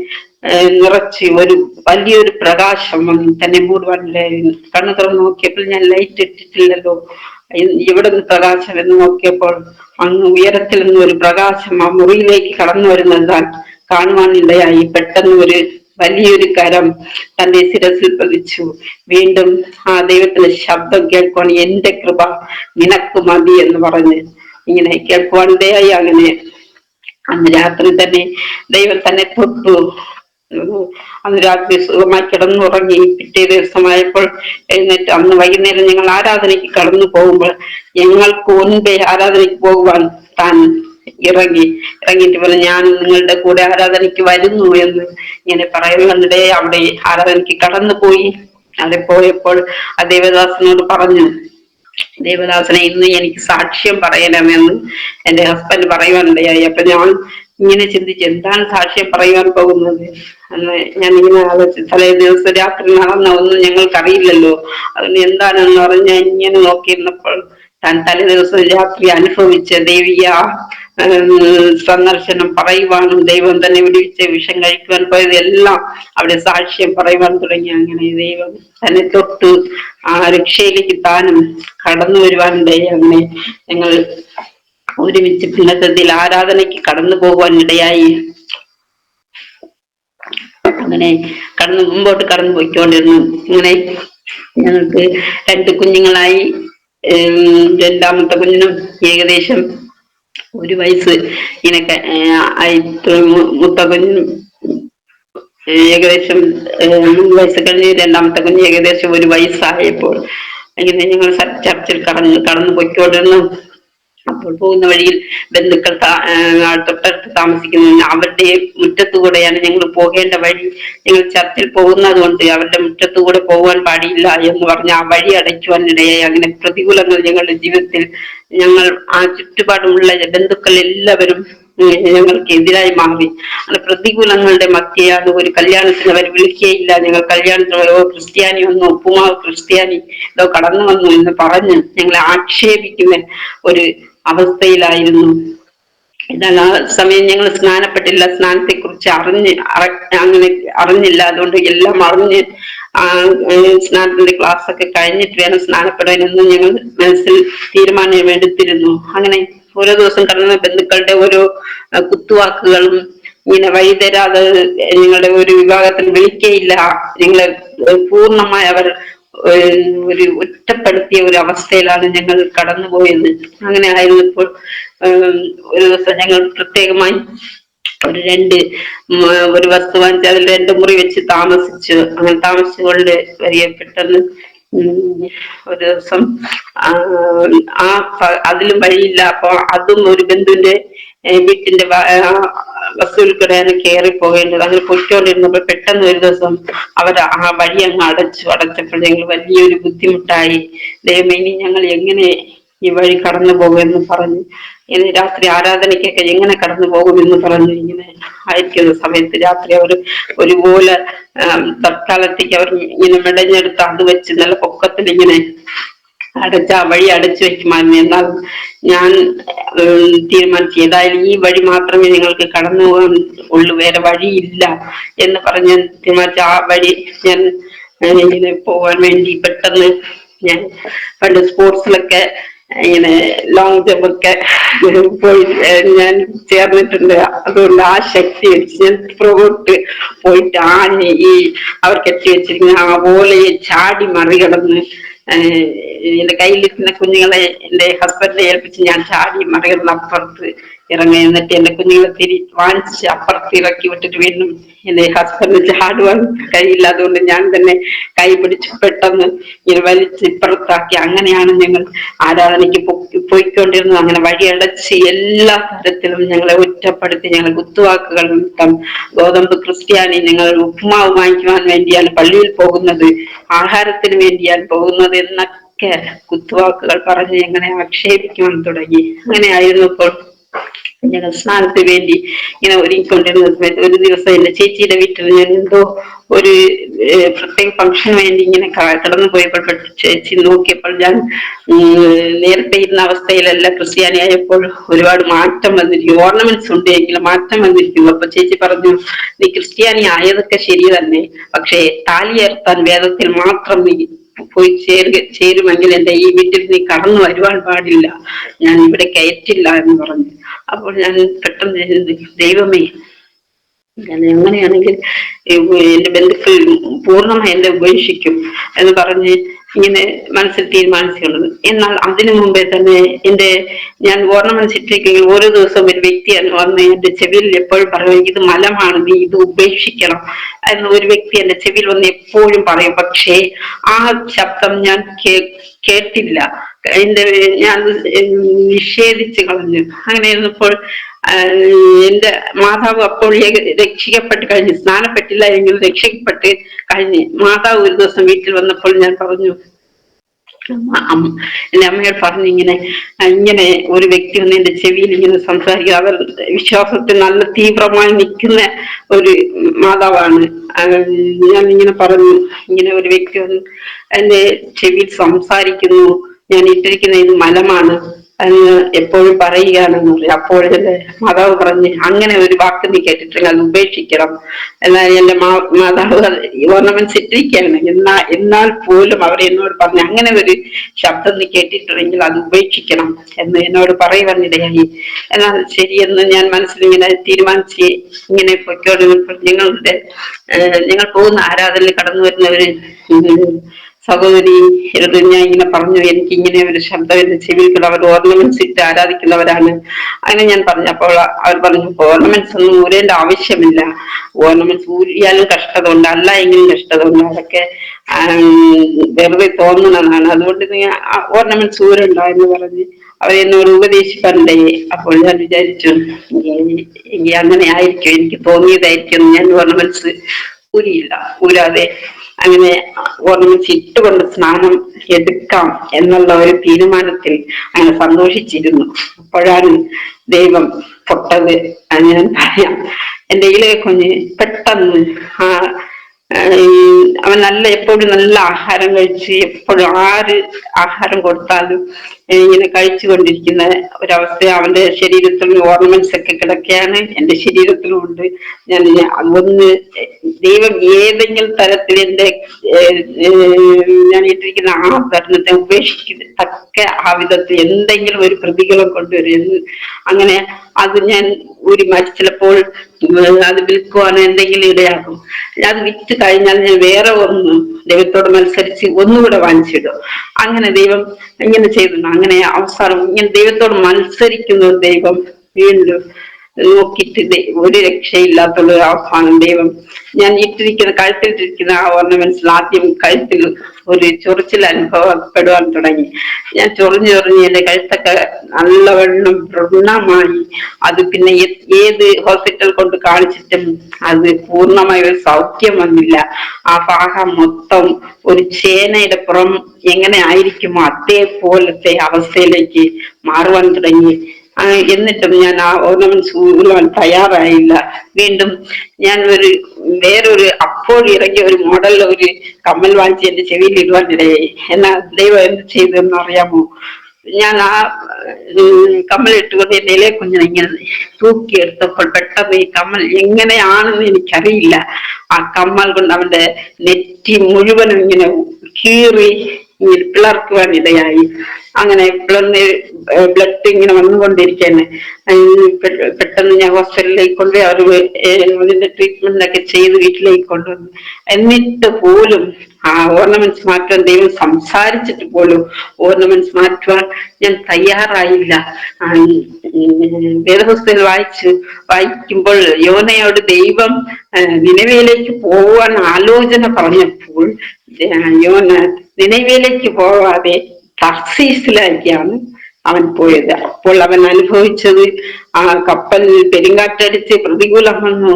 നിറച്ച് ഒരു വലിയൊരു പ്രകാശം തന്നെ മൂടുവാനില്ലായിരുന്നു. കണ്ണു തുറന്ന് നോക്കിയപ്പോൾ ഞാൻ ലൈറ്റ് ഇട്ടിട്ടില്ലല്ലോ, ഇവിടെ നിന്ന് പ്രകാശം എന്ന് നോക്കിയപ്പോൾ അങ്ങ് ഉയരത്തിൽ നിന്ന് ഒരു പ്രകാശം ആ മുറിയിലേക്ക് കടന്നു വരുന്നതാൽ കാണുവാനിടയായി. പെട്ടെന്ന് വലിയൊരു കരം തന്റെ ശിരസിൽ പതിച്ചു. വീണ്ടും ആ ദൈവത്തിന്റെ ശബ്ദം കേൾക്കുവാൻ, എന്റെ കൃപ നിനക്ക് മതി എന്ന് പറഞ്ഞ് ഇങ്ങനെ കേൾക്കുവാനിടയായി. അങ്ങനെ അന്ന് രാത്രി തന്നെ ദൈവം തന്നെ തൊട്ടു. അന്ന് രാത്രി സുഖമായി കിടന്നുറങ്ങി. പിറ്റേ ദിവസമായപ്പോൾ എഴുന്നേറ്റ് അന്ന് വൈകുന്നേരം ഞങ്ങൾ ആരാധനയ്ക്ക് കടന്നു പോകുമ്പോൾ ഞങ്ങൾക്ക് മുൻപേ ആരാധനയ്ക്ക് പോകുവാൻ താൻ ഇറങ്ങിയിട്ട് പോലെ, ഞാൻ നിങ്ങളുടെ കൂടെ ആരാധനയ്ക്ക് വരുന്നു എന്ന് ഇങ്ങനെ പറയുന്നതിനിടെ അവിടെ ആരാധനയ്ക്ക് കടന്നു പോയി. അവിടെ പോയപ്പോൾ ആ ദേവദാസനോട് പറഞ്ഞു, ദേവദാസനെ, ഇന്ന് എനിക്ക് സാക്ഷ്യം പറയണമെന്ന് എന്റെ ഹസ്ബൻഡ് പറയുവാനിടയായി. അപ്പൊ ഇങ്ങനെ ചിന്തിച്ച് എന്താണ് സാക്ഷ്യം പറയുവാൻ പോകുന്നത് എന്ന് ഞാൻ ഇങ്ങനെ ആലോചിച്ചു. തലേ ദിവസം രാത്രി നടന്ന ഒന്നും ഞങ്ങൾക്കറിയില്ലല്ലോ, അതിന് എന്താണെന്ന് പറഞ്ഞ് ഞാൻ ഇങ്ങനെ നോക്കിയിരുന്നപ്പോൾ താൻ തലേ ദിവസം രാത്രി അനുഭവിച്ച ദൈവിക സന്ദർശനം പറയുവാനും ദൈവം തന്നെ വിടുവിച്ച വിഷം കഴിക്കുവാൻ പോയത് എല്ലാം അവിടെ സാക്ഷ്യം പറയുവാൻ തുടങ്ങി. അങ്ങനെ ദൈവം തന്നെ തൊട്ട് ആ രക്ഷയിലേക്ക് താനും കടന്നു വരുവാനിടയായി. അങ്ങനെ ഞങ്ങൾ ഒരുമിച്ച് പിന്നത്തതിൽ ആരാധനയ്ക്ക് കടന്നു പോകുവാൻ ഇടയായി. അങ്ങനെ മുമ്പോട്ട് കടന്നു പോയിക്കൊണ്ടിരുന്നു. അങ്ങനെ ഞങ്ങൾക്ക് 2 കുഞ്ഞുങ്ങളായി. രണ്ടാമത്തെ കുഞ്ഞിനും ഏകദേശം 1 വയസ്സ് ഇനൊക്കെ മൂത്ത കുഞ്ഞിനും ഏകദേശം 3 വയസ്സ് കഴിഞ്ഞ്, രണ്ടാമത്തെ കുഞ്ഞ് ഏകദേശം 1 വയസ്സായപ്പോൾ ഇങ്ങനെ ഞങ്ങൾ ചർച്ചിൽ കടന്നു പോയിക്കൊണ്ടിരുന്നു. അപ്പോൾ പോകുന്ന വഴിയിൽ ബന്ധുക്കൾ തൊട്ടടുത്ത് താമസിക്കുന്ന അവരുടെ മുറ്റത്തുകൂടെയാണ് ഞങ്ങൾ പോകേണ്ട വഴി. ഞങ്ങൾ ചർച്ചിൽ പോകുന്നത് കൊണ്ട് അവരുടെ മുറ്റത്തുകൂടെ പോകാൻ പാടില്ല എന്ന് പറഞ്ഞ് ആ വഴി അടയ്ക്കുവാൻ ഇടയായി. അങ്ങനെ പ്രതികൂലങ്ങൾ ഞങ്ങളുടെ ജീവിതത്തിൽ ഞങ്ങൾ ആ ചുറ്റുപാടുമുള്ള ബന്ധുക്കൾ എല്ലാവരും ഞങ്ങൾക്ക് എതിരായി മാറി. അങ്ങനെ പ്രതികൂലങ്ങളുടെ മധ്യയാണ് ഒരു കല്യാണത്തിന് അവർ വിളിക്കുകയില്ല. ഞങ്ങൾ കല്യാണത്തിന് ക്രിസ്ത്യാനി വന്നു, ഉപ്പുമാവ് ക്രിസ്ത്യാനി ഇതോ കടന്നു വന്നു എന്ന് പറഞ്ഞ് ഞങ്ങളെ ആക്ഷേപിക്കുന്ന ഒരു അവസ്ഥയിലായിരുന്നു. എന്നാൽ ആ സമയം ഞങ്ങൾ സ്നാനപ്പെട്ടില്ല, സ്നാനത്തെ കുറിച്ച് അങ്ങനെ അറിഞ്ഞില്ല. അതുകൊണ്ട് എല്ലാം അറിഞ്ഞ് സ്നാനത്തിന്റെ ക്ലാസ് ഒക്കെ കഴിഞ്ഞിട്ട് വേണം സ്നാനപ്പെടാനെന്ന് ഞങ്ങൾ മനസ്സിൽ തീരുമാനം എടുത്തിരുന്നു. അങ്ങനെ ഓരോ ദിവസം കടന്ന ബന്ധുക്കളുടെ ഓരോ കുത്തുവാക്കുകളും ഇങ്ങനെ വഴിതരാതെ നിങ്ങളുടെ ഒരു വിഭാഗത്തിൽ വിളിക്കയില്ല, നിങ്ങളെ പൂർണ്ണമായി അവർ ഒരു ഒറ്റപ്പെടുത്തിയ ഒരു അവസ്ഥയിലാണ് ഞങ്ങൾ കടന്നുപോയത്. അങ്ങനെ ആയിരുന്നപ്പോൾ ഒരു ദിവസം ഞങ്ങൾ പ്രത്യേകമായി ഒരു വസ്തു വാങ്ങിച്ച് അതിൽ 2 മുറി വെച്ച് താമസിച്ചു. അങ്ങനെ താമസിച്ചുകൊണ്ട് വലിയ പെട്ടെന്ന് ഒരു ദിവസം അതിലും വഴിയില്ല. അപ്പൊ അതും ഒരു ബന്ധുവിന്റെ വീട്ടിന്റെ ബസ്സിൽ കൂടെയാണ് കയറി പോകേണ്ടത്. അങ്ങനെ പൊയ്ക്കൊണ്ടിരുന്നപ്പോൾ പെട്ടെന്ന് ഒരു ദിവസം അവർ ആ വഴി അങ്ങ് അടച്ചപ്പോൾ ഞങ്ങൾ വലിയൊരു ബുദ്ധിമുട്ടായി. ദൈവമേ, ഇനി ഞങ്ങൾ എങ്ങനെ ഈ വഴി കടന്നു പോകുമെന്ന് പറഞ്ഞു. ഇനി രാത്രി ആരാധനയ്ക്കൊക്കെ എങ്ങനെ കടന്നു പോകുമെന്ന് പറഞ്ഞു. ഇങ്ങനെ ആയിരിക്കുന്ന സമയത്ത് രാത്രി അവർ ഒരുപോലെ തൽക്കാലത്തേക്ക് അവർ ഇങ്ങനെ മെടഞ്ഞെടുത്ത് അത് വെച്ച് നല്ല പൊക്കത്തിൽ ഇങ്ങനെ ആ വഴി അടച്ചു വെക്കുമായിരുന്നു. എന്നാൽ ഞാൻ തീരുമാനിച്ചു, ഏതായാലും ഈ വഴി മാത്രമേ നിങ്ങൾക്ക് കടന്നു പോകാൻ ഉള്ളൂ, വേറെ വഴിയില്ല എന്ന് പറഞ്ഞ് തീരുമാനിച്ച ആ വഴി ഞാൻ ഇങ്ങനെ പോകാൻ വേണ്ടി പെട്ടെന്ന് ഞാൻ പണ്ട് സ്പോർട്സിലൊക്കെ ഇങ്ങനെ ലോങ് ജമ്പ് ഒക്കെ പോയി ഞാൻ ചേർന്നിട്ടുണ്ട്. അതുകൊണ്ട് ആ ശക്തി വെച്ച് ഞാൻ പുറകോട്ട് പോയിട്ട് അവർക്ക് എത്തി വെച്ചിരിക്കുന്ന ആ ഓലയെ ചാടി മറികടന്ന് എന്റെ കയ്യിലിരിക്കുന്ന കുഞ്ഞുങ്ങളെ എന്റെ ഹസ്ബൻഡിനെ ഏൽപ്പിച്ച് ഞാൻ ചാടി മറികടന്ന് അപ്പുറത്ത് ഇറങ്ങി. എന്നിട്ട് എന്റെ കുഞ്ഞുങ്ങളെ വാങ്ങിച്ച് അപ്പുറത്ത് ഇറക്കി വിട്ടിട്ട് വീണ്ടും എന്റെ ഹസ്ബൻഡ് ചാടുവാൻ കഴിയില്ല, അതുകൊണ്ട് ഞാൻ തന്നെ കൈ പിടിച്ച് പെട്ടെന്ന് ഇങ്ങനെ വലിച്ച് ഇപ്പുറത്താക്കി. അങ്ങനെയാണ് ഞങ്ങൾ ആരാധനയ്ക്ക് പോയിക്കൊണ്ടിരുന്നത്. അങ്ങനെ വഴിയടച്ച് എല്ലാ തരത്തിലും ഞങ്ങളെ ഒറ്റപ്പെടുത്തി. ഞങ്ങൾ കുത്തുവാക്കുകൾ ഗോതമ്പ് ക്രിസ്ത്യാനി, ഞങ്ങൾ ഉപ്പുമാവ് വാങ്ങിക്കുവാൻ വേണ്ടിയാണ് പള്ളിയിൽ പോകുന്നത്, ആഹാരത്തിന് വേണ്ടിയാണ് പോകുന്നത് എന്നൊക്കെ കുത്തുവാക്കുകൾ പറഞ്ഞ് ഞങ്ങളെ ആക്ഷേപിക്കുവാൻ തുടങ്ങി. അങ്ങനെ ആയിരുന്നപ്പോൾ ഞങ്ങൾ സ്നാനത്തിന് വേണ്ടി ഇങ്ങനെ ഒരുങ്ങിക്കൊണ്ടിരുന്ന സമയത്ത് ഒരു ദിവസം എന്റെ ചേച്ചിയുടെ വീട്ടിൽ ഞാൻ എന്തോ ഒരു പ്രത്യേക ഫംഗ്ഷന് വേണ്ടി ഇങ്ങനെ കടന്നു പോയപ്പോൾ ചേച്ചി നോക്കിയപ്പോൾ ഞാൻ നേരത്തെ ഇരുന്ന അവസ്ഥയിലല്ല, ക്രിസ്ത്യാനി ആയപ്പോൾ ഒരുപാട് മാറ്റം വന്നിരിക്കും, ഓർണമെന്റ്സ് ഉണ്ട് എങ്കിലും മാറ്റം വന്നിരിക്കുന്നു. അപ്പൊ ചേച്ചി പറഞ്ഞു, നീ ക്രിസ്ത്യാനി ആയതൊക്കെ ശരി തന്നെ, പക്ഷേ താലിയേർത്താൻ വേദത്തിൽ മാത്രം നീ പോയി ചേരുമെങ്കിൽ എന്റെ ഈ വീട്ടിൽ നീ കടന്നു വരുവാൻ പാടില്ല, ഞാൻ ഇവിടെ കയറ്റില്ല എന്ന് പറഞ്ഞു. അപ്പോൾ ഞാൻ പെട്ടെന്ന് ദൈവമേ, എങ്ങനെയാണെങ്കിൽ എന്റെ ബന്ധുക്കൾ പൂർണ്ണമായി എന്നെ ഉപേക്ഷിക്കും എന്ന് പറഞ്ഞ് ഇങ്ങനെ മനസ്സിൽ തീരുമാനിച്ചുള്ളത്. എന്നാൽ അതിനു മുമ്പേ തന്നെ ഞാൻ ഓർണമെന്റ്സ് ഇട്ടിരിക്കെങ്കിൽ ഓരോ ദിവസവും ഒരു വ്യക്തി വന്ന് എന്റെ ചെവിയിൽ എപ്പോഴും പറയും, ഇത് മലമാണ്, നീ ഇത് ഉപേക്ഷിക്കണം എന്ന് ഒരു വ്യക്തി എന്റെ ചെവിയിൽ വന്ന് എപ്പോഴും പറയും. പക്ഷേ ആ ശബ്ദം ഞാൻ കേട്ടില്ല, ഞാൻ നിഷേധിച്ചു കളഞ്ഞു. അങ്ങനെ ഇരുന്നപ്പോൾ എന്റെ മാതാവ് അപ്പോൾ രക്ഷിക്കപ്പെട്ട് കഴിഞ്ഞു, സ്നാനപ്പെട്ടില്ല എങ്കിൽ രക്ഷിക്കപ്പെട്ട് കഴിഞ്ഞ്. മാതാവ് ഒരു ദിവസം വീട്ടിൽ വന്നപ്പോൾ ഞാൻ പറഞ്ഞു, എന്റെ അമ്മയോട് പറഞ്ഞു ഇങ്ങനെ ഒരു വ്യക്തി വന്ന് എന്റെ ചെവിയിൽ ഇങ്ങനെ സംസാരിക്കുക. അവർ വിശ്വാസത്തിൽ നല്ല തീവ്രമായി നിൽക്കുന്ന ഒരു മാതാവാണ്. ഞാൻ ഇങ്ങനെ പറഞ്ഞു, ഇങ്ങനെ ഒരു വ്യക്തി വന്ന് എന്റെ ചെവിയിൽ സംസാരിക്കുന്നു, ഞാൻ ഇട്ടിരിക്കുന്ന ഇത് മലമാണ് എന്ന് എപ്പോഴും പറയുകയാണെന്ന് പറയും. അപ്പോഴല്ലേ മാതാവ് പറഞ്ഞ്, അങ്ങനെ ഒരു വാക്ക് നീ കേട്ടിട്ടില്ല, അത് ഉപേക്ഷിക്കണം. എന്നാൽ എന്റെ മാതാവ് ഓർണമെന്റ്സ് ഇട്ടിരിക്കുകയാണ്, എന്നാൽ പോലും അവർ എന്നോട് പറഞ്ഞു, അങ്ങനെ ഒരു ശബ്ദം നീ കേട്ടിട്ടുണ്ടെങ്കിൽ അത് ഉപേക്ഷിക്കണം എന്ന് എന്നോട് പറയുവാനിടയായി. എന്നാൽ ശരിയെന്ന് ഞാൻ മനസ്സിലിങ്ങനെ തീരുമാനിച്ച് ഇങ്ങനെ പൊയ്ക്കോടും. ഞങ്ങൾ പോകുന്ന ആരാധനയിൽ കടന്നു വരുന്നവര് സഹോദരി ഞാൻ ഇങ്ങനെ പറഞ്ഞു, എനിക്ക് ഇങ്ങനെ ഒരു ശബ്ദം എന്റെ ചെവികൾ, അവർ ഓർണമെന്റ്സ് ഇട്ട് ആരാധിക്കുന്നവരാണ്. അങ്ങനെ ഞാൻ പറഞ്ഞു. അപ്പോൾ അവർ പറഞ്ഞു, ഓർണമെന്റ്സ് ഒന്നും ഊരേണ്ട ആവശ്യമില്ല, ഓർണമെന്റ്സ് ഊരിയാലും കഷ്ടത ഉണ്ട്, അല്ല എങ്കിലും കഷ്ടത ഉണ്ട്, അതൊക്കെ വെറുതെ തോന്നുന്നതാണ്, അതുകൊണ്ട് നീ ഓർണമെന്റ്സ് ഊരണ്ട എന്ന് പറഞ്ഞ് അവരെന്നോട് ഉപദേശിക്കാറുണ്ടേ. അപ്പോൾ ഞാൻ വിചാരിച്ചു, എങ്കിൽ അങ്ങനെ ആയിരിക്കും, എനിക്ക് തോന്നിയതായിരിക്കും. ഞാൻ ഓർണമെന്റ്സ് ഊരാതെ അങ്ങനെ ഓർണമെന്റ്സ് ഇട്ടുകൊണ്ട് സ്നാനം എടുക്കാം എന്നുള്ള ഒരു തീരുമാനത്തിൽ അങ്ങനെ സന്തോഷിച്ചിരുന്നു. അപ്പോഴാണ് ദൈവം തൊട്ടത്. ഞാൻ പറയാം, എന്റെ ഇളയ കുഞ്ഞ് പെട്ടെന്ന് അവൻ എപ്പോഴും നല്ല ആഹാരം കഴിച്ച്, എപ്പോഴും ആര് ആഹാരം കൊടുത്താലും ഇങ്ങനെ കഴിച്ചു കൊണ്ടിരിക്കുന്ന ഒരവസ്ഥ. അവന്റെ ശരീരത്തിൽ ഓർണമെന്റ്സ് ഒക്കെ കിടക്കുകയാണ്, എന്റെ ശരീരത്തിലും ഉണ്ട്. അതൊന്ന് ദൈവം ഏതെങ്കിലും തരത്തിൽ ഞാൻ ഇട്ടിരിക്കുന്ന ആ ഭരണത്തെ ഉപേക്ഷിക്കത്തക്ക ആ വിധത്തിൽ എന്തെങ്കിലും ഒരു പ്രതികൂലം കൊണ്ടുവരുന്നു. അങ്ങനെ അത് ഞാൻ ഒരു ചിലപ്പോൾ അത് വിൽക്കുവാനോ എന്തെങ്കിലും ഇടയാക്കും. അത് വിറ്റ് കഴിഞ്ഞാൽ ഞാൻ വേറെ ഒന്ന് ദൈവത്തോട് മത്സരിച്ച് ഒന്നുകൂടെ വാങ്ങിച്ചിടും. അങ്ങനെ ദൈവം ഇങ്ങനെ ചെയ്തു. അങ്ങനെ അവസാനം ഇങ്ങനെ ദൈവത്തോട് മത്സരിക്കുന്ന ദൈവം വീണ്ടും നോക്കിയിട്ട് ഒരു രക്ഷയില്ലാത്തുള്ള അവസാനം ദൈവം ഞാൻ കഴുത്തിലിട്ടിരിക്കുന്ന ആ ഓർണമെന്റ്സിൽ ആദ്യം കഴുത്തിൽ ഒരു ചൊറിച്ചിൽ അനുഭവപ്പെടുവാൻ തുടങ്ങി. ഞാൻ ചൊറിഞ്ഞ് എന്റെ കഴുത്തൊക്കെ നല്ലവണ്ണം വൃണമായി. അത് പിന്നെ ഏത് ഹോസ്പിറ്റൽ കൊണ്ട് കാണിച്ചിട്ടും അത് പൂർണ്ണമായ ഒരു സൗഖ്യം വന്നില്ല. ആ ഭാഗം മൊത്തം ഒരു ചേനയുടെ പുറം എങ്ങനെ ആയിരിക്കുമോ അതേപോലത്തെ അവസ്ഥയിലേക്ക് മാറുവാൻ തുടങ്ങി. എന്നിട്ടും ഞാൻ ആ ഓർണമെന്റ്സ് ഊരുവാൻ തയ്യാറായില്ല. വീണ്ടും ഞാൻ വേറൊരു അപ്പോൾ ഇറങ്ങിയ ഒരു മോഡൽ ഒരു കമ്മൽ വാങ്ങിച്ച് എന്റെ ചെവിയിൽ ഇടുവാൻ ഇടയായി. എന്നാൽ ദൈവം എന്ത് ചെയ്തെന്ന് അറിയാമോ? ഞാൻ ആ കമ്മൽ ഇട്ടുകൊണ്ട് എന്റെ ഇളയ കുഞ്ഞിനെ ഇങ്ങനെ തൂക്കിയെടുത്തപ്പോൾ പെട്ടെന്ന് ഈ കമ്മൽ എങ്ങനെയാണെന്ന് എനിക്കറിയില്ല, ആ കമ്മൽ കൊണ്ട് അവന്റെ നെറ്റി മുഴുവനും ഇങ്ങനെ കീറി പിളർക്കുവാൻ ഇടയായി. അങ്ങനെ ബ്ലഡ് ഇങ്ങനെ വന്നുകൊണ്ടിരിക്കുകയാണ്. പെട്ടെന്ന് ഞാൻ ഹോസ്പിറ്റലിലേക്ക് കൊണ്ട് അതിന്റെ ട്രീറ്റ്മെന്റൊക്കെ ചെയ്ത് വീട്ടിലേക്ക് കൊണ്ടുവന്നു. എന്നിട്ട് പോലും ആ ഓർണമെന്റ്സ് മാറ്റാൻ ദൈവം സംസാരിച്ചിട്ട് പോലും ഓർണമെന്റ്സ് മാറ്റുവാൻ ഞാൻ തയ്യാറായില്ല. വേദപുസ്തകം വായിക്കുമ്പോൾ യോനയോട് ദൈവം നിനവയിലേക്ക് പോവാൻ ആലോചന പറഞ്ഞപ്പോൾ യോന നിനവയിലേക്ക് പോവാതെ തർസീസിലേക്കാണ് അവൻ പോയത്. അപ്പോൾ അവൻ അനുഭവിച്ചത് ആ കപ്പലിൽ പെരുങ്കാറ്റടിച്ച് പ്രതികൂലം വന്നു.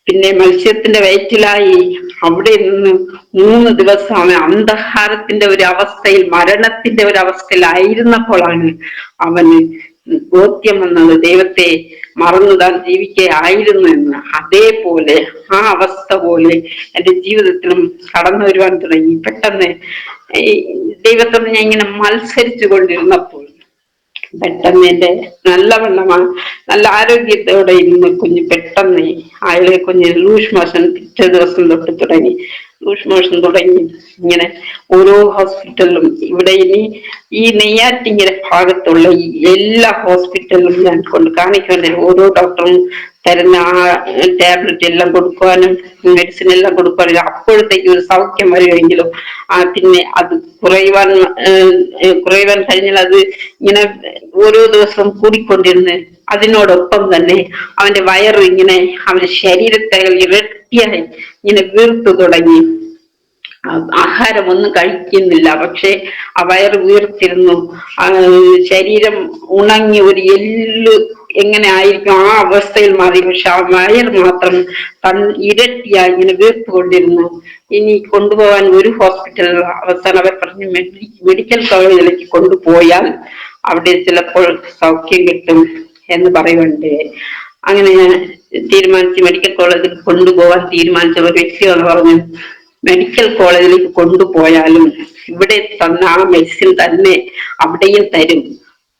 പിന്നെ മത്സ്യത്തിന്റെ വയറ്റിലായി. അവിടെ നിന്ന് 3 ദിവസം അവൻ അന്ധകാരത്തിന്റെ ഒരു അവസ്ഥയിൽ, മരണത്തിന്റെ ഒരു അവസ്ഥയിലായിരുന്നപ്പോഴാണ് അവന് ബോധ്യം വന്നത് ദൈവത്തെ മറന്നുതാൻ ജീവിക്കുകയായിരുന്നു എന്ന്. അതേപോലെ ആ അവസ്ഥ പോലെ എന്റെ ജീവിതത്തിലും കടന്നു വരുവാൻ തുടങ്ങി. പെട്ടെന്ന് ദൈവത്തോട് ഞാൻ ഇങ്ങനെ മത്സരിച്ചു കൊണ്ടിരുന്നപ്പോൾ പെട്ടെന്ന് എന്റെ നല്ല ആരോഗ്യത്തോടെ ഇരുന്ന് കുഞ്ഞ് പെട്ടെന്ന് അയാളെ കുഞ്ഞ് ലൂസ് മോഷൻ പിറ്റേ ദിവസം തൊട്ട് തുടങ്ങി. ലൂസ് മോഷൻ തുടങ്ങി ഇങ്ങനെ ഓരോ ഹോസ്പിറ്റലിലും, ഇവിടെ ഇനി ഈ നെയ്യാറ്റിങ്കര ഭാഗത്തുള്ള എല്ലാ ഹോസ്പിറ്റലിലും ഞാൻ കൊണ്ട് കാണിക്കാൻ ഓരോ ഡോക്ടറും തരുന്ന ആ ടാബ്ലറ്റ് എല്ലാം കൊടുക്കുവാനും മെഡിസിൻ എല്ലാം കൊടുക്കുവാനും അപ്പോഴത്തേക്ക് ഒരു സൗഖ്യം വരുമെങ്കിലും പിന്നെ അത് കുറയുവാൻ കഴിഞ്ഞാൽ അത് ഇങ്ങനെ ഓരോ ദിവസവും കൂടിക്കൊണ്ടിരുന്ന് അതിനോടൊപ്പം തന്നെ അവന്റെ വയറ് ഇങ്ങനെ അവന്റെ ശരീരത്തെ ഇരട്ടിയായി ഇങ്ങനെ വീർത്തു തുടങ്ങി. ആഹാരം ഒന്നും കഴിക്കുന്നില്ല, പക്ഷെ ആ വയറ് വീർത്തിരുന്നു. ശരീരം ഉണങ്ങി ഒരു എല്ല് എങ്ങനെ ആയിരിക്കും ആ അവസ്ഥയിൽ മാറി. പക്ഷെ ആ വയർ മാത്രം ഇരട്ടിയായി ഇങ്ങനെ വീർത്തുകൊണ്ടിരുന്നു. ഇനി കൊണ്ടുപോകാൻ ഒരു ഹോസ്പിറ്റൽ, അവസാനം അവർ പറഞ്ഞു മെഡിക്കൽ കോളേജിലേക്ക് കൊണ്ടുപോയാൽ അവിടെ ചിലപ്പോൾ സൗഖ്യം കിട്ടും എന്ന് പറയുന്നുണ്ട്. അങ്ങനെ ഞാൻ തീരുമാനിച്ച് മെഡിക്കൽ കോളേജിൽ കൊണ്ടുപോകാൻ തീരുമാനിച്ച ഒരു വ്യക്തികൾ പറഞ്ഞു, മെഡിക്കൽ കോളേജിലേക്ക് കൊണ്ടുപോയാലും ഇവിടെ തന്ന ആ മെഡിസിൻ തന്നെ അവിടെയും തരും,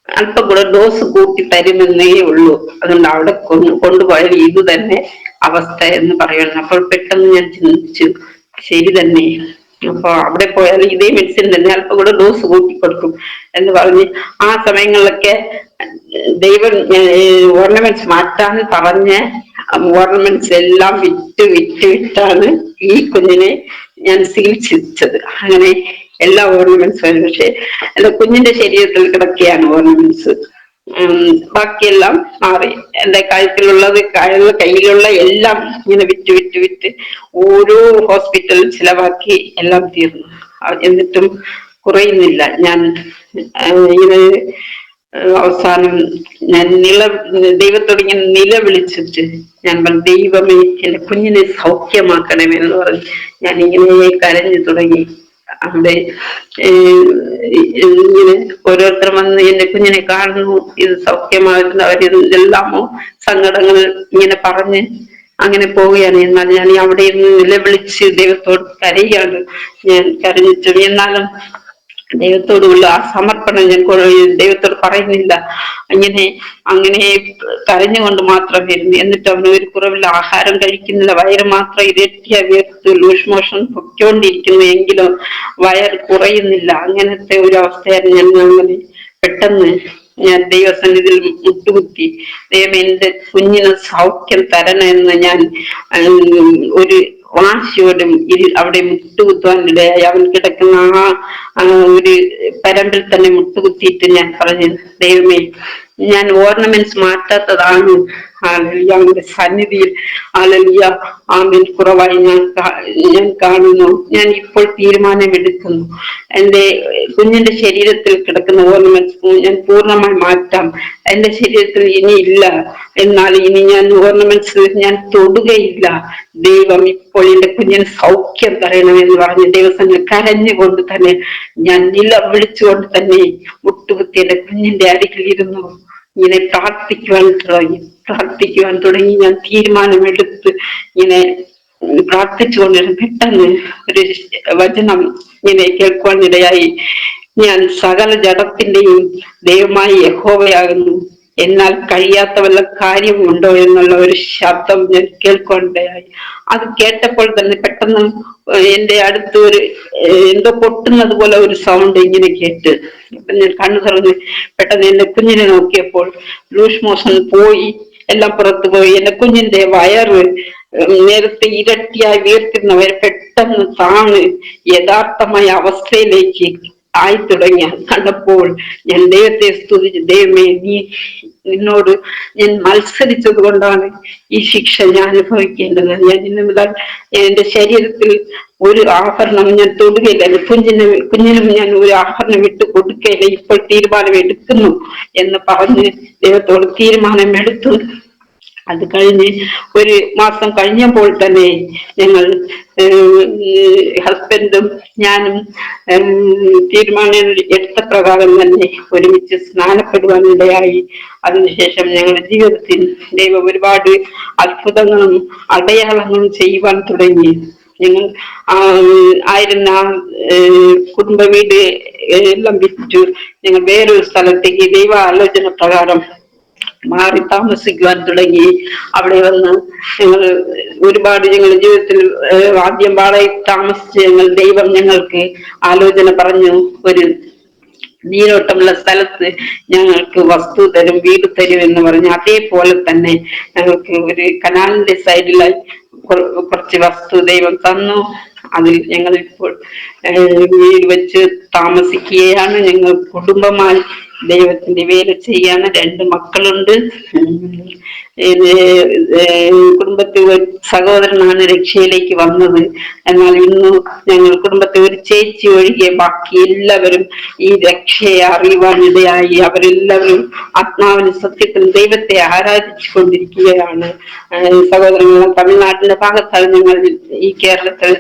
അല്പം കൂടെ ഡോസ് കൂട്ടി തരുമെന്നേ ഉള്ളൂ, അതുകൊണ്ട് അവിടെ കൊണ്ടുപോയാൽ ഇത് തന്നെ അവസ്ഥ എന്ന് പറയുന്നു. അപ്പോൾ പെട്ടെന്ന് ഞാൻ ചിന്തിച്ചു, ശരി തന്നെ, അപ്പൊ അവിടെ പോയാൽ ഇതേ മെഡിസിൻ തന്നെ അല്പം കൂടെ ഡോസ് കൂട്ടി കൊടുക്കും എന്ന് പറഞ്ഞ് ആ സമയങ്ങളിലൊക്കെ ദൈവം ഓർണമെന്റ്സ് മാറ്റാൻ പറഞ്ഞ് ഓർണമെന്റ്സ് എല്ലാം വിറ്റാണ് ഈ കുഞ്ഞിനെ ഞാൻ ചികിത്സിച്ചത്. അങ്ങനെ എല്ലാ ഓർണമെന്റ്സും, പക്ഷെ എന്റെ കുഞ്ഞിന്റെ ശരീരത്തിൽ കിടക്കുകയാണ് ഓർണമെന്റ്സ്. ബാക്കിയെല്ലാം മാറി. എന്റെ കഴുത്തിലുള്ളത്, കയ്യിലുള്ള എല്ലാം ഇങ്ങനെ വിറ്റ് ഓരോ ഹോസ്പിറ്റലിൽ ചിലവാക്കി എല്ലാം തീർന്നു. എന്നിട്ടും കുറയുന്നില്ല. ഞാൻ ഇങ്ങനെ അവസാനം ഞാൻ ദൈവത്തോട് ഇങ്ങനെ നിലവിളിച്ചിട്ട് ഞാൻ പറഞ്ഞു, ദൈവമേ എന്റെ കുഞ്ഞിനെ സൗഖ്യമാക്കണമെന്ന് പറഞ്ഞ് ഞാൻ ഇങ്ങനെ കരഞ്ഞു തുടങ്ങി. അവിടെ ഇങ്ങനെ ഓരോരുത്തർ വന്ന് എന്റെ കുഞ്ഞിനെ കാണുന്നു, ഇത് സൗഖ്യമാകുന്നു, അവരെല്ലാമോ സങ്കടങ്ങൾ ഇങ്ങനെ പറഞ്ഞ് അങ്ങനെ പോവുകയാണ്. എന്നാൽ ഞാൻ അവിടെ നിന്ന് നിലവിളിച്ച് ദൈവത്തോട് കരയാണ്. ഞാൻ കരഞ്ഞിട്ടു. എന്നാലും ദൈവത്തോടുള്ള ആ സമർപ്പണം ഞാൻ ദൈവത്തോട് പറയുന്നില്ല. അങ്ങനെ കരഞ്ഞുകൊണ്ട് മാത്രം വരുന്നു. എന്നിട്ട് അവന് ഒരു കുറവില്ല, ആഹാരം കഴിക്കുന്നില്ല, വയറ് മാത്രം ഇരട്ടിയ വീർത്ത് ലൂസ് മോഷൻ പൊയ്ക്കൊണ്ടിരിക്കുന്നു, എങ്കിലും വയർ കുറയുന്നില്ല. അങ്ങനത്തെ ഒരു അവസ്ഥയായിരുന്നു. ഞാൻ അങ്ങനെ പെട്ടെന്ന് ഞാൻ ദൈവസന്നിധിയിൽ മുട്ടുകുത്തി, ദൈവം എന്റെ കുഞ്ഞിന് സൗഖ്യം തരണമെന്ന് ഞാൻ ഒരു വാശിയോടും അവിടെ മുട്ടുകുത്തുവാനിടയായി. അവൻ കിടക്കുന്ന ആ ഒരു പരമ്പിൽ തന്നെ മുട്ടുകുത്തിയിട്ട് ഞാൻ പറഞ്ഞു, ദൈവമേ ഞാൻ ഓർണമെന്റ്സ് മാറ്റാത്തതാണ് അവന്റെ സന്നിധിയിൽ ആമേൻ കുറവായി ഞാൻ കാണുന്നു. ഞാൻ ഇപ്പോൾ തീരുമാനമെടുക്കുന്നു, എന്റെ കുഞ്ഞിന്റെ ശരീരത്തിൽ കിടക്കുന്ന ഓർണമെന്റ്സ് ഞാൻ പൂർണ്ണമായി മാറ്റാം. എന്റെ ശരീരത്തിൽ ഇനി ഇല്ല, എന്നാൽ ഇനി ഞാൻ ഓർണമെന്റ്സ് ഞാൻ തൊടുകയില്ല. ദൈവം ഇപ്പോൾ എന്റെ കുഞ്ഞിന് സൗഖ്യം തരണമെന്ന് പറഞ്ഞ് ദൈവസന്നിധിയിൽ കരഞ്ഞുകൊണ്ട് തന്നെ ഞാൻ നിലവിളിച്ചുകൊണ്ട് തന്നെ മുട്ടുകുത്തി എന്റെ കുഞ്ഞിന്റെ അരികിലിരുന്നു. ഇങ്ങനെ പ്രാർത്ഥിക്കുവാൻ തുടങ്ങി. ഞാൻ തീരുമാനമെടുത്ത് ഇങ്ങനെ പ്രാർത്ഥിച്ചുകൊണ്ടിരുന്നു. പെട്ടെന്ന് ഒരു വചനം ഇങ്ങനെ കേൾക്കുവാനിടയായി. ഞാൻ സകല ജഡത്തിന്റെയും ദൈവമായി യഹോവയാകുന്നു, എന്നാൽ കഴിയാത്ത വല്ല കാര്യമുണ്ടോ എന്നുള്ള ഒരു ശബ്ദം ഞാൻ കേൾക്കുവാനിടയായി. അത് കേട്ടപ്പോൾ തന്നെ പെട്ടെന്ന് എന്റെ അടുത്ത് ഒരു എന്തോ പൊട്ടുന്നത് പോലെ ഒരു സൗണ്ട് ഇങ്ങനെ കേട്ട് ഞാൻ കണ്ണു തുറന്ന് പെട്ടെന്ന് എന്റെ കുഞ്ഞിനെ നോക്കിയപ്പോൾ ലൂസ് മോഷൻ പോയി, എല്ലാം പുറത്തു പോയി. എന്റെ കുഞ്ഞിന്റെ വയറ് നേരത്തെ ഇരട്ടിയായി വീർത്തിരുന്നവർ പെട്ടെന്ന് താന്ന് യഥാർത്ഥമായ അവസ്ഥയിലേക്ക് ആയി തുടങ്ങി കണ്ടപ്പോൾ ഞാൻ ദൈവത്തെ സ്തുതിച്ചു. ദൈവമേ, നിന്നോട് ഞാൻ മത്സരിച്ചത് കൊണ്ടാണ് ഈ ശിക്ഷ ഞാൻ അനുഭവിക്കേണ്ടത്. ഞാൻ ഇന്ന് മുതൽ എന്റെ ശരീരത്തിൽ ഒരു ആഭരണം ഞാൻ തൊടുകയില്ല, എന്റെ കുഞ്ഞിനും ഞാൻ ഒരു ആഭരണം ഇട്ട് കൊടുക്കുകയില്ല, ഇപ്പോൾ തീരുമാനം എടുക്കുന്നു എന്ന് പറഞ്ഞ് ദൈവത്തോട് തീരുമാനമെടുത്തു. അത് കഴിഞ്ഞ് ഒരു മാസം കഴിഞ്ഞപ്പോൾ തന്നെ ഞങ്ങൾ ഹസ്ബൻഡും ഞാനും തീരുമാനം എടുത്ത പ്രകാരം തന്നെ ഒരുമിച്ച് സ്നാനപ്പെടുവാനിടയായി. അതിനുശേഷം ഞങ്ങളുടെ ജീവിതത്തിൽ ദൈവം ഒരുപാട് അത്ഭുതങ്ങളും അടയാളങ്ങളും ചെയ്യുവാൻ തുടങ്ങി. ഞങ്ങൾ ആയിരുന്ന കുടുംബ വീട് എല്ലാം വിറ്റു ഞങ്ങൾ വേറൊരു സ്ഥലത്തേക്ക് ദൈവ ആലോചന പ്രകാരം മാറി താമസിക്കുവാൻ തുടങ്ങി. അവിടെ വന്ന് ഞങ്ങളുടെ ജീവിതത്തിൽ ആദ്യം വാടകയിൽ താമസിച്ച് ദൈവം ഞങ്ങൾക്ക് ആലോചന പറഞ്ഞു, ഒരു നീരോട്ടമുള്ള സ്ഥലത്ത് ഞങ്ങൾക്ക് വസ്തു തരും, വീട് തരും എന്ന് പറഞ്ഞു. അതേപോലെ തന്നെ ഞങ്ങൾക്ക് ഒരു കനാലിന്റെ സൈഡിലായി കുറച്ച് വസ്തു ദൈവം തന്നു. അതിൽ ഞങ്ങൾ ഇപ്പോൾ വീട് വെച്ച് താമസിക്കുകയാണ്. ഞങ്ങൾ കുടുംബമായി ദൈവത്തിന്റെ വേല ചെയ്യാണ്. 2 മക്കളുണ്ട്. ഇത് കുടുംബത്തിൽ ഒരു സഹോദരനാണ് രക്ഷയിലേക്ക് വന്നത്. എന്നാൽ ഇന്ന് ഞങ്ങൾ കുടുംബത്തിൽ ഒരു ചേച്ചി ഒഴികെ ബാക്കി എല്ലാവരും ഈ രക്ഷയെ അറിയുവാനിടയായി. അവരെല്ലാവരും ആത്മാവിന് സത്യത്തിൽ ദൈവത്തെ ആരാധിച്ചു കൊണ്ടിരിക്കുകയാണ്. സഹോദരങ്ങൾ, തമിഴ്നാട്ടിന്റെ ഭാഗത്താണ് ഞങ്ങൾ ഈ കേരളത്തിൽ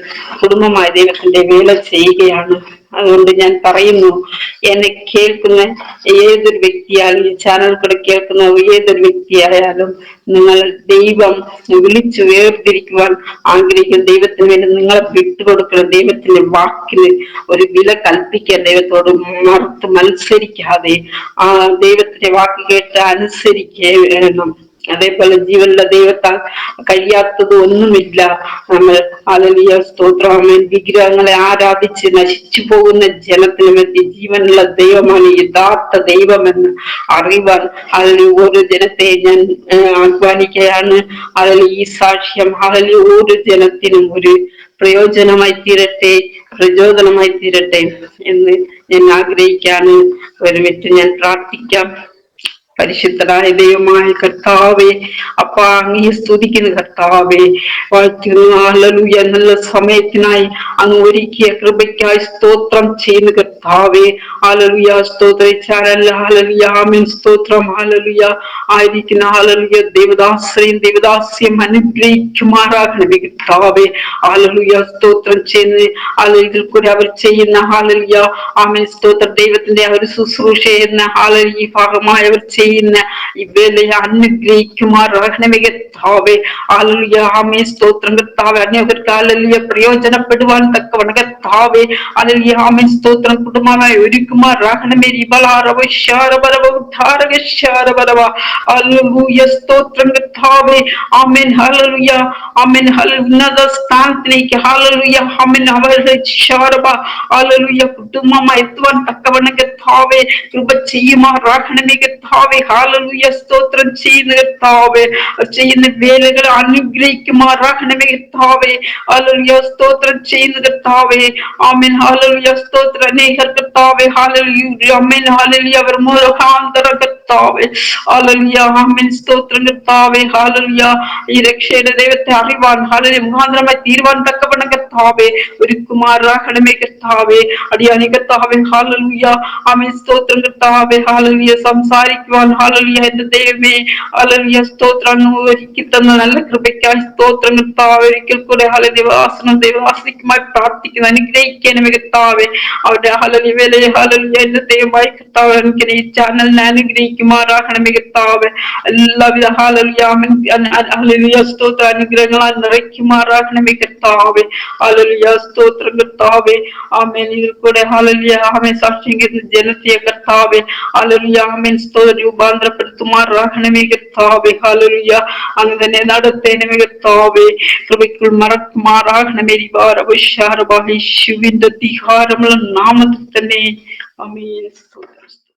കുടുംബമായി ദൈവത്തിന്റെ വേല ചെയ്യുകയാണ്. അതുകൊണ്ട് ഞാൻ പറയുന്നു, എന്നെ കേൾക്കുന്ന ഏതൊരു വ്യക്തിയാലും, ഈ ചാനൽ കൂടെ കേൾക്കുന്ന ഏതൊരു വ്യക്തിയായാലും, നിങ്ങൾ ദൈവം വിളിച്ചു വേർതിരിക്കുവാൻ ആഗ്രഹിക്കുന്ന ദൈവത്തിന് വേണ്ടി നിങ്ങളെ വിട്ടുകൊടുക്കണം. ദൈവത്തിന്റെ വാക്കിന് ഒരു വില കൽപ്പിക്കാൻ, ദൈവത്തോട് മത്സരിക്കാതെ ആ ദൈവത്തിന്റെ വാക്ക് കേട്ട് അനുസരിക്കേ വേണം. അതേപോലെ ജീവനുള്ള ദൈവത്താൽ കഴിയാത്തത് ഒന്നുമില്ല. നമ്മൾ ഹല്ലേലൂയ സ്തോത്രം. വിഗ്രഹങ്ങളെ ആരാധിച്ച് നശിച്ചു പോകുന്ന ജനത്തിന് വേണ്ടി ജീവനുള്ള ദൈവമാണ് യഥാർത്ഥ ദൈവമെന്ന് അറിവാൻ അതിൽ ഓരോ ജനത്തെ ഞാൻ ആഹ്വാനിക്കുകയാണ്. അതിൽ ഈ സാക്ഷ്യം അതിൽ ഓരോ ജനത്തിനും ഒരു പ്രചോദനമായി തീരട്ടെ എന്ന് ഞാൻ ആഗ്രഹിക്കാണ്. ഒരു മിനിറ്റ് ഞാൻ പ്രാർത്ഥിക്കാം. പരിശുദ്ധനായ ദൈവമായ കർത്താവേ, അപ്പാ അങ്ങയെ സ്തുതിക്കുന്ന കർത്താവേ, വാഴ്ത്തുന്നു. ഹല്ലേലൂയ. നല്ല സമയത്തിനായി അങ്ങ് ഒരുക്കിയ കൃപയ്ക്കായി സ്തോത്രം ചെയ്യുന്ന കർത്താവേ. ഹല്ലേലൂയ സ്തോത്രം. ഹല്ലേലൂയ ആമേൻ സ്തോത്രം. ഹല്ലേലൂയ ആയിരിക്കുന്ന ഹല്ലേലൂയ ദേവദാസ്യം അനുഗ്രഹിക്കുമാറാകണമേ കർത്താവേ. ഹല്ലേലൂയ സ്തോത്രം ചെയ്യുന്ന ഇതിൽ കൂടെ അവർ ചെയ്യുന്ന ഹല്ലേലൂയ ആമേൻ സ്തോത്രം ദൈവത്തിന്റെ ഒരു ശുശ്രൂഷ എന്ന ഹല്ലേലൂയ ഭാഗമായി അവർ ചെയ്യുന്ന ഈ വേലയെ അനുഗ്രഹിക്കുമാറാകണമേ കർത്താവേ. ഹല്ലേലൂയ ആമേൻ സ്തോത്രം കർത്താവേ. അനേകർക്ക് ഹല്ലേലൂയ പ്രയോജനപ്പെടുവാൻ തക്കവണ്ണം കർത്താവേ ഹല്ലേലൂയ ആമേൻ സ്തോത്രം കുടുംബമായി ഒരുക്കുമാറാകണമേ. ഹല്ലേലൂയ സ്തോത്രം കർത്താവേ. ആമേൻ ഹല്ലേലൂയ ആമേൻ ഉന്നത സ്ഥാനത്തിലേക്ക് ഹല്ലേലൂയ ആമേൻ അവരുടെ ഹല്ലേലൂയ കുടുംബമായി എത്തുവാൻ തക്കവണ്ണം കർത്താവേ കൃപ ചെയ്യുമാറാകണമേ കർത്താവേ. ഹല്ലേലൂയ സ്തോത്രം ചെയ്യുന്ന കർത്താവേ, ചെയ്യുന്ന വേലകൾ അനുഗ്രഹിക്കുമാറാകണമേ കർത്താവേ. ഹല്ലേലൂയ സ്തോത്രം ചെയ്യുന്ന കർത്താവേ. ആമേൻ ഹല്ലേലൂയ സ്തോത്രം അനേകർ കർത്താവേ. ഹല്ലേലൂയ ആമേൻ ഹല്ലേലൂയ അവർ മുഖാന്തരം കർത്താവേ. ഹല്ലേലൂയ ആമേൻ സ്തോത്രം കർത്താവേ. ഹല്ലേലൂയ ഈ രക്ഷയുടെ ദൈവത്തെ അറിവാൻ ഹല്ലേലൂയ മുഖാന്തരമായി തീരുവാൻ തക്കവണ്ണം കർത്താവേ ഒരുക്കുമാറാകണമേ കർത്താവേ. അടിയാനി കർത്താവേ. ഹല്ലേലൂയ ആമേൻ സ്തോത്രം കർത്താവേ. ഹല്ലേലൂയ സംസാരിക്കുവാൻ ഹല്ലേലൂയ എന്റെ ദൈവമേ ഹല്ലേലൂയ സ്തോത്രം ഒരുക്കി തന്ന നല്ല കൃപയ്ക്കായി സ്തോത്രം കർത്താവേ. ഒരിക്കൽ കൂടെ ഹല്ലേലൂയ ദൈവവാസിക്കുമായി പ്രാർത്ഥിക്കുന്ന അനുഗ്രഹിക്കണമേ കർത്താവേ. അവരുടെ ഹല്ലേലൂയ വേലയെ ഹല്ലേലൂയ എന്റെ ദൈവമായി കർത്താവേ എനിക്ക് ഈ ചാനലിനെ അനുഗ്രഹിക്കുമാറാകണമേ കർത്താവേ. എല്ലാവിധ ഹല്ലേലൂയ ആമേൻ ഹല്ലേലൂയ സ്തോത്ര അനുഗ്രഹങ്ങളാൽ നിറയ്ക്കുമാറാകണമേ കർത്താവേ. ഹല്ലേലൂയ സ്തോത്രം കർത്താവേ. ആമേൻ ഇതിൽ കൂടെ ഹല്ലേലൂയ ആമേൻ സാക്ഷിക്കുന്ന ജനതയെ കർത്താവേ ഹല്ലേലൂയ ആമേൻ രൂപാന്തരപ്പെടുത്തുമാറാകണമേ കർത്താവേ. ഹല്ലേലൂയ അങ്ങ് തന്നെ നടത്തേണമേ കർത്താവേ. കൃപയ്ക്കുൾ മറക്കുമാറാകണമേ. യേശുവിന്റെ അധികാരമുള്ള നാമത്തിൽ തന്നെ ആമേൻ.